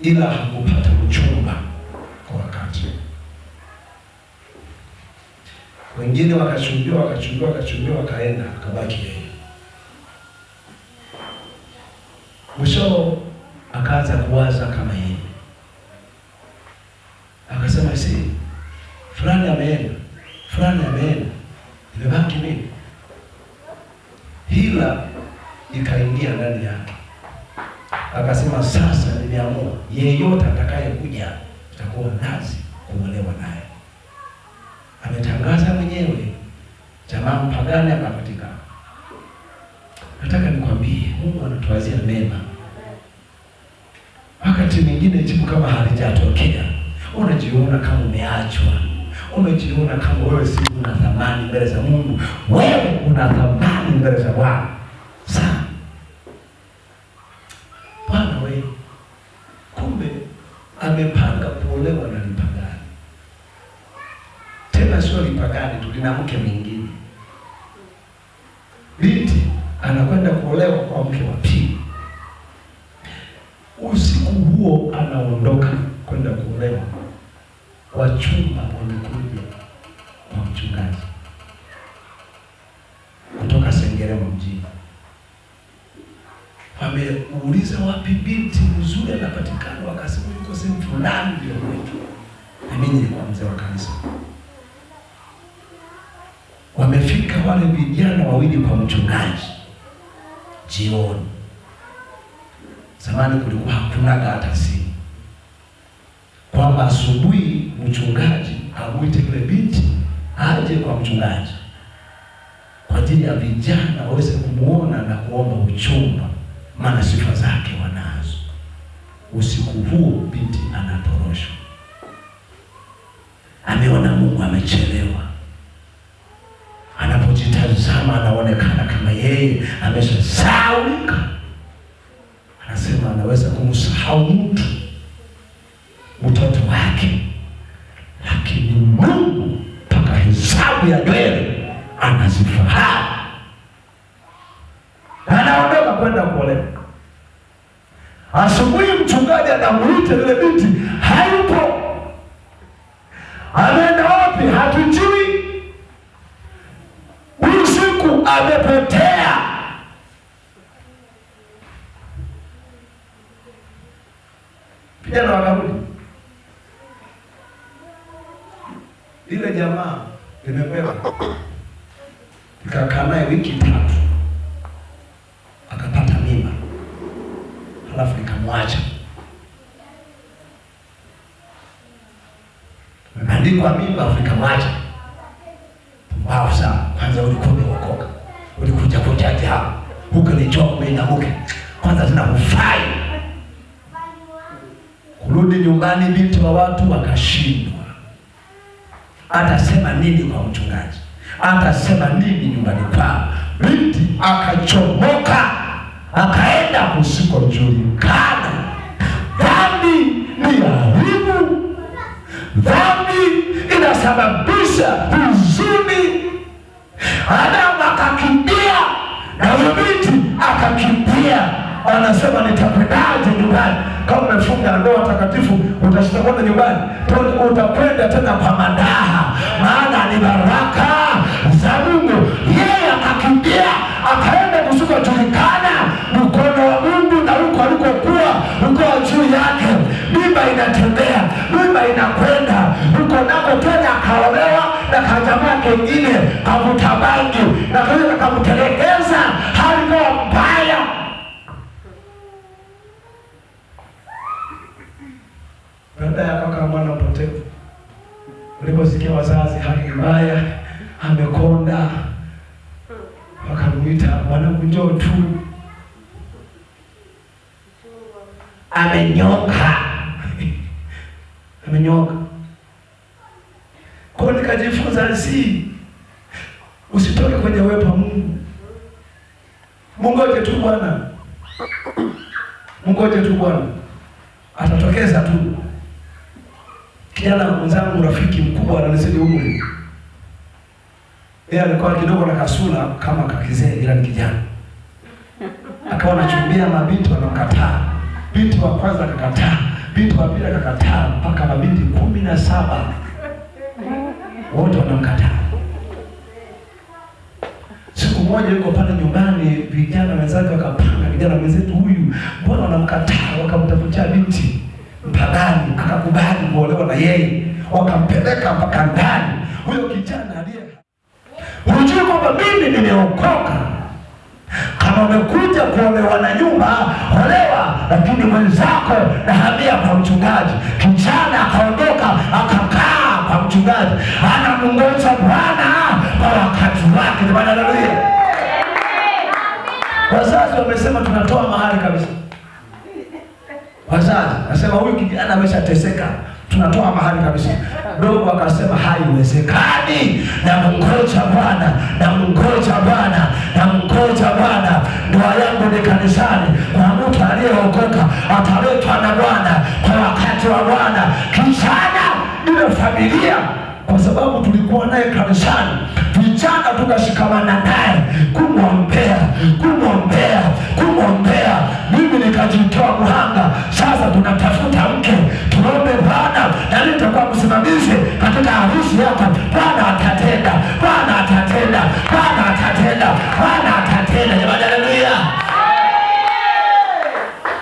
Speaker 1: ila hakupata mchumba. Wengine wakachumbiwa wakaenda, akabaki yeye. Mwisho akaanza kuwaza kama yeye, akasema si fulani ameenda, nimebaki mimi. Hila ikaingia ndani yake, akasema sasa nimeamua, yeyote atakayekuja itakuwa nazi kuolewa naye. Ametangaza mwenyewe, jamaa mpagani akapatikana. Nataka nikwambie, Mungu anatuwazia mema. Wakati mwingine jibu kama halijatokea, unajiona kama umeachwa, umejiona kama wewe si una thamani mbele za Mungu. Wewe una thamani mbele za Bwana sana. Bwana wewe, kumbe amepanga kuolewa na mpagani. Tena sio mpagani tu, lina mke mwingine. Binti anakwenda kuolewa kwa mke wa pili. Usiku huo anaondoka kwenda kuolewa, wachumba wamekuja kwa mchungaji kutoka Sengerema mjini. Wameuliza wapi binti mzuri anapatikana, wakasema yuko sehemu fulani ndio kwetu. Na mimi nilikuwa mzee wa kanisa. Wamefika wale vijana wawili kwa mchungaji jioni. Zamani kulikuwa hakunaga hata simu, kwamba asubuhi mchungaji amuite yule binti aje kwa mchungaji kwa ajili ya vijana waweze kumuona na kuomba uchumba, maana sifa zake wanazo. Usiku huo binti anatoroshwa, ameona Mungu amechelewa. Anapojitazama anaonekana kama yeye ameshasahaulika. Anasema anaweza kumsahau mtoto wake, lakini Mungu mpaka hesabu ya nywele anazifahamu. Anaondoka kwenda kuolewa. Asubuhi mchungaji anamuita yule binti, hayupo. Ameenda wapi? Hatujui. Usiku amepotea. Vijana wakarudi. Ile jamaa limepewa, nikakaa naye wiki 3, akapata mimba, halafu nikamwacha. Andikwa mimba, Afrika mwacha. Wow, sana. Kwanza ulikuwa umeokoka, ulikuja kujaji hapa, huko ni job mimi na mke. Kwanza tunakufai. Kurudi nyumbani binti wa watu akashindwa. Atasema nini kwa mchungaji? Atasema nini nyumbani kwao? Binti akachomoka, akaenda kusikojulikana. Dhambi ni aibu. Dhambi inasababisha huzuni. Adamu akakimbia na binti akakimbia. Anasema nitakwendaje nyumbani? Kama umefunga ndoa takatifu utashinda kwenda nyumbani, utakwenda tena kwa madaha, maana ni baraka za Mungu. Yeye akakimbia akaenda kusikojulikana. Mkono wa Mungu na huko alikokuwa uko juu yake. Mimba inatembea, mimba inakwenda huko nako tena. Akaolewa na kajamaa kengine kavuta bangi na kile kamtelekeza, hali kwa mbaya. Baada ya kaka mwana mpotevu, uliposikia wazazi hali mbaya, amekonda, wakamuita mwanangu njoo tu, amenyoka. Amenyoka. Kwa nikajifunza usitoke kwenye uwepo wa Mungu. Mungoje tu Bwana. Mungoje tu Bwana. Atatokeza tu. Kijana mwenzangu, rafiki mkubwa ananizidi umri. Yeye alikuwa kidogo na kasula kama kakizee, ila ni kijana. Akawa anachumbia mabinti wanamkataa. Binti wa kwanza akakataa, binti wa pili akakataa, mpaka mabinti 17 wote wanamkataa. siku moja yuko pale nyumbani, vijana wenzake wakapanga, vijana wenzetu, huyu mbona wanamkataa? Wakamtafutia binti mpagani, akakubali kuolewa na yeye, wakampeleka mpaka ndani. Huyo kijana aliye unajua kwamba mimi nimeokoka. Kama umekuja kuolewa na nyumba, olewa, lakini mwenzako nahamia kwa mchungaji. Kijana akaondoka akakaa kwa mchungaji, anamngoja Bwana kwa wakati wake. Bwana haleluya. Wazazi wamesema tunatoa mahali kabisa. Wazazi nasema huyu kijana ameshateseka, tunatoa mahali kabisa. Dogo akasema haiwezekani, namngoja Bwana, namngoja Bwana, namngoja Bwana. Ndoa yangu ni kanisani, kwa mtu aliyeokoka ataletwa na Bwana kwa wakati wa Bwana. Kijana ile familia, kwa sababu tulikuwa naye kanisani, vijana tukashikamana naye kumwombea, kumwombea, kumwombea. Mimi nikajitoa muhanga. Sasa tunatafuta mke, tuombe Bwana na nitakuwa msimamizi katika harusi yako. Bwana atatenda, Bwana atatenda, Bwana atatenda, Bwana atatenda. Jamani haleluya.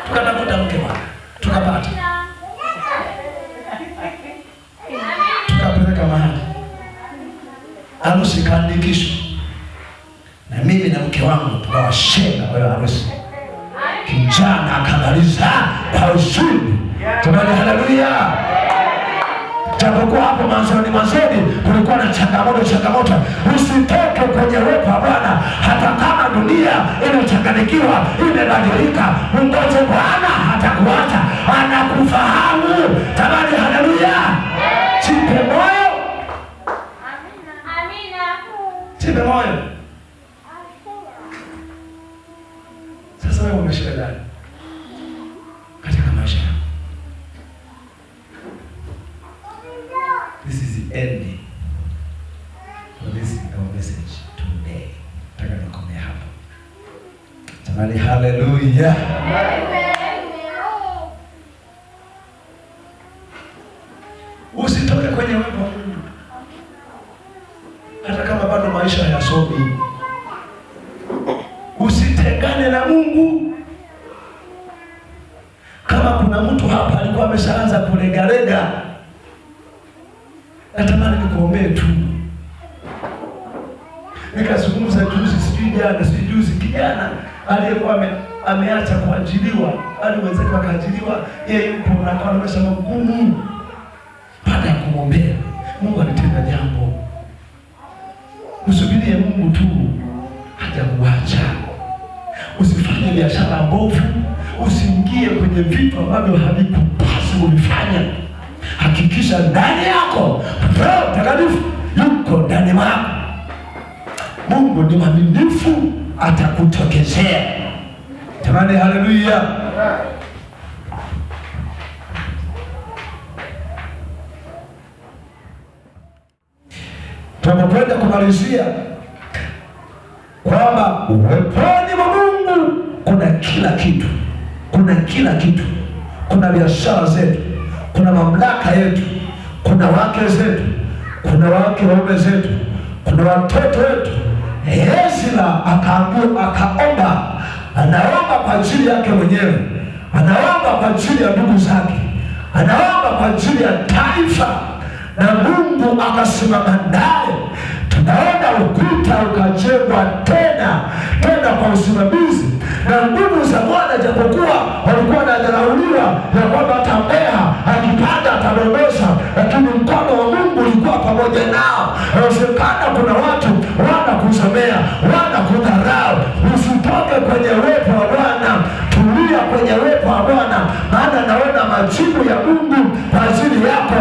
Speaker 1: Tukatafuta mke Bwana, tukapata. Tukapeleka mahali harusi kaandikishwa, na mimi na mke wangu tukawashenga kwa harusi. Kijana akamaliza kwa ushindi. Jamani haleluya. Japokuwa hapo mwanzoni kulikuwa na changamoto. Usitoke kwenye uwepo wa Bwana hata kama dunia imechanganyikiwa, imebadilika. Ungoje Bwana, hatakuacha, anakufahamu. Jamani haleluya. Jipe moyo. Amina. Jipe moyo. Sasa wewe umeshika gani katika maisha? This is the end for this our message today. Nataka nikomee hapa. Jamani haleluya. Usitoke kwenye uwepo wa Mungu hata kama bado maisha hayasomi. Usitengane na Mungu. Kama kuna mtu hapa alikuwa ameshaanza kulegalega, natamani nikuombee tu. Nikazungumza juzi, kijana aliyekuwa ameacha kuajiriwa, hadi wenzake wakaajiriwa, yeye yupo na kwa maisha magumu. Baada ya kumwombea, Mungu alitenda jambo. Usubirie Mungu tu, hajakuacha. Usifanye biashara mbovu, usiingie kwenye vitu ambavyo havikupasi kuvifanya. Hakikisha ndani yako Roho Mtakatifu yuko ndani mwako. Mungu ni mwaminifu, atakutokezea. Jamani haleluya. Tunapokwenda kumalizia kwamba uweponi mwa Mungu kuna kila kitu. Kuna kila kitu. Kuna biashara zetu, kuna mamlaka yetu, kuna wake zetu, kuna wake waume zetu, kuna watoto wetu. Ezra akaomba, anaomba kwa ajili yake mwenyewe, anaomba kwa ajili ya ndugu zake, anaomba kwa ajili ya taifa, na Mungu akasimama naye. Tunaona ukuta ukajengwa tena kwa usimamizi na nguvu za Bwana. Japokuwa walikuwa wanadharauliwa ya kwamba hata mbea akipanda atadondosha, lakini mkono wa Mungu ulikuwa pamoja nao. Inawezekana kuna watu wanakusomea, wanakudharau. Usitoke kwenye uwepo wa Bwana, tulia kwenye uwepo wa Bwana, maana naona majibu ya Mungu kwa ajili yako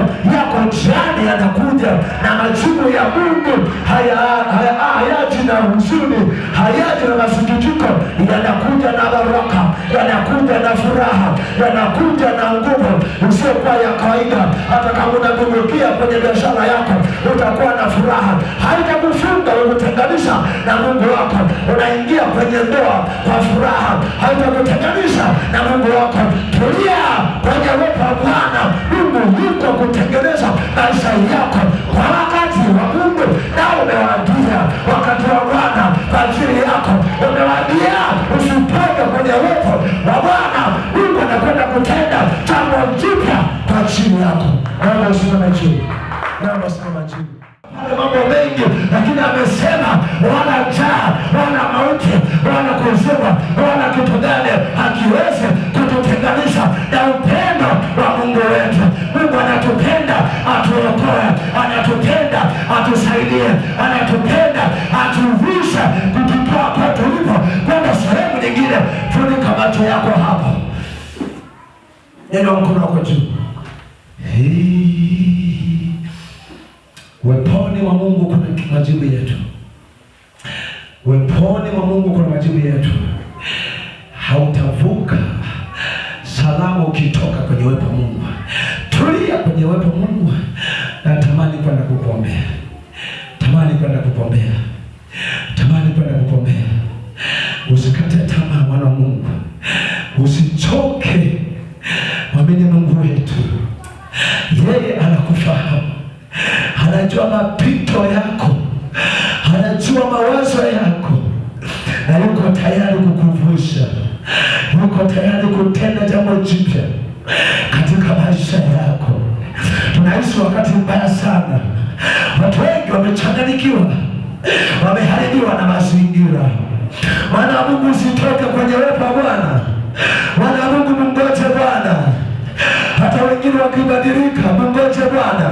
Speaker 1: njiani yanakuja. Na majibu ya Mungu hayaji na huzuni, hayaji na masikitiko, yanakuja na baraka, yanakuja na furaha, yanakuja na nguvu isiyokuwa ya kawaida. Hata kama unadumukia kwenye biashara yako, utakuwa na furaha. Haitakufunga kukutenganisha na Mungu wako. Unaingia kwenye ndoa kwa furaha, haitakutenganisha na Mungu wako. Tulia kwenye uwepo wa Bwana. Mungu yuko kutengeneza maisha yako kwa wakati wa Mungu, na umewadia wakati wa Bwana kwa ajili yako. Umewaambia usitoke kwenye uwepo wa Bwana. Mungu anakwenda kutenda jambo jipya kwa ajili yako. Naomba usimame chini, naomba usimame chini. Mambo mengi, lakini amesema wala njaa wala mauti wala kuzimu wala kitu gani hakiwezi kututenganisha na upendo wa Mungu wetu. Mungu anatupenda atuokoe, anatupenda atusaidie, anatupenda atuvushe kututoa kwa tulipo kwenda sehemu nyingine. Funika macho yako hapa, nyanyua mkono wako juu. Weponi mwa Mungu kuna majibu yetu. Weponi mwa Mungu kuna majibu yetu. Hautavuka salama ukitoka kwenye uwepo wa Mungu. Tulia kwenye uwepo wa Mungu. Natamani kwenda kukuombea. Tamani kwenda kukuombea. Tamani kwenda kukuombea. Usikate tamaa mwana wa Mungu. Usichoke. Mwamini Mungu wetu. Yeye anakufahamu. Anajua mapito yako, anajua mawazo yako, na yuko tayari kukuvusha, yuko tayari kutenda jambo jipya katika maisha yako. Tunaishi wakati mbaya sana, watu wengi wamechanganyikiwa, wameharibiwa na mazingira. Mwana wa Mungu, usitoke kwenye uwepo wa Bwana. Mwana wa Mungu, mngoje Bwana. Hata wengine wakibadilika, mngoje Bwana.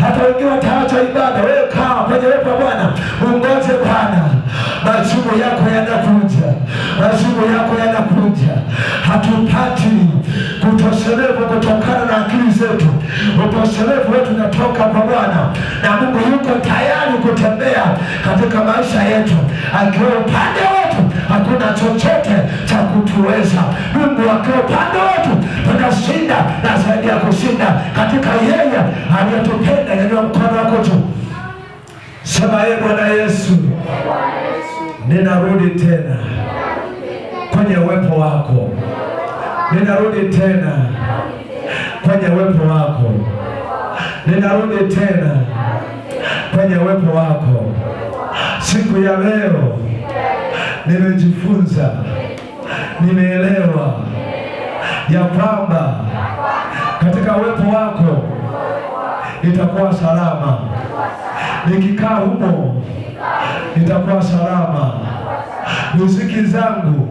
Speaker 1: Hata wengine wataacha ibada, wewe kaa kwenye uwepo wa Bwana, ungoje Bwana. Majibu yako yanakuja, majibu yako yanakuja. Hatupati kutoshelevu kutokana na akili zetu. Utoshelevu wetu unatoka kwa Bwana, na Mungu yuko tayari kutembea katika maisha yetu. Akiwa upande wetu, hakuna chochote cha kutuweza. Mungu akiwa upande wetu, tunashinda na zaidi ya kushinda katika yeye aliyetupenda. Nyanyua mkono wako juu, sema ee Bwana Yesu, ninarudi tena kwenye uwepo wako. Ninarudi tena kwenye uwepo wako. Ninarudi tena kwenye uwepo wako. Siku ya leo nimejifunza, nimeelewa ya kwamba katika uwepo wako nitakuwa salama. Nikikaa humo nitakuwa salama. Riziki zangu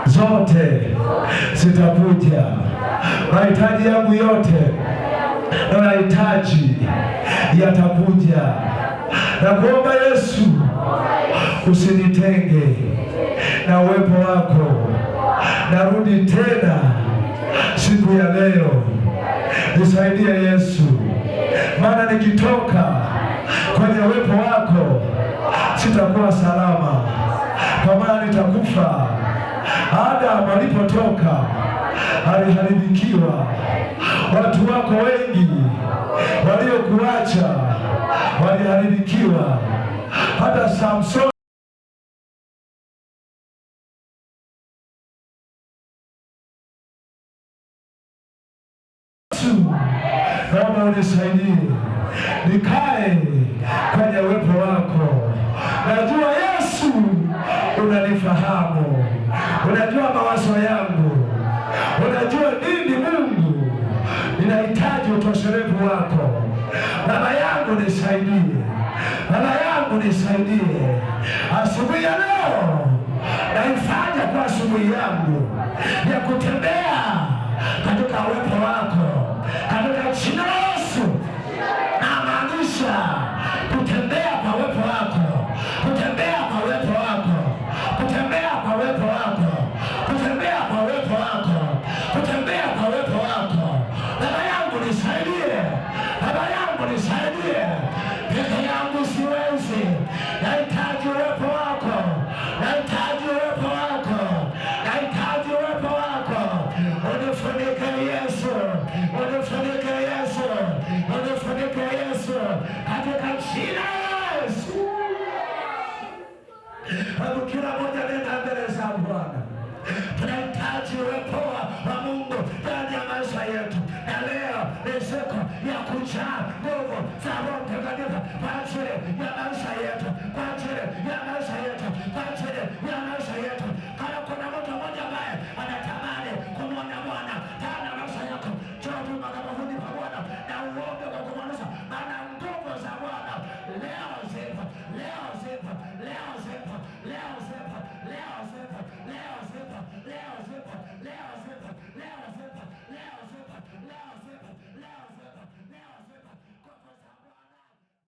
Speaker 1: zote zitakuja. Mahitaji yangu yote na mahitaji yatakuja. Na kuomba Yesu, usinitenge na uwepo wako. Narudi tena siku ya leo. Nisaidie Yesu, maana nikitoka kwenye uwepo wako sitakuwa salama, kwa maana nitakufa. Adamu alipotoka aliharibikiwa. Watu wako wengi waliokuacha waliharibikiwa. Hata Samson naomba unisaidie nikae kwenye uwepo wako. Najua Yesu unanifahamu, unajua mawazo yangu, unajua nini Mungu ninahitaji utoshelevu wako. Baba yangu nisaidie, Baba yangu nisaidie. Asubuhi ya leo naifanya kwa asubuhi yangu ya kutembea katika uwepo wako, katika jina la Yesu. Namaanisha kutembea kwa uwepo wako, kutembea kwa uwepo wako, kutembea kwa uwepo wako, kutembea kwa uwepo wako, kutembea kwa uwepo wako. Baba yangu nisaidie, Baba yangu nisaidie. Peke yangu siwezi, nahitaji uwepo wako, nahitaji uwepo wako, nahitaji uwepo wako. Unifunike Yesu, unifunike Yesu, unifunike Yesu, katika jina la Yesu. Hebu kila mmoja nenda mbele za Bwana. Tunahitaji uwepo wa Mungu ndani ya maisha yetu, na leo ni siku ya kujaa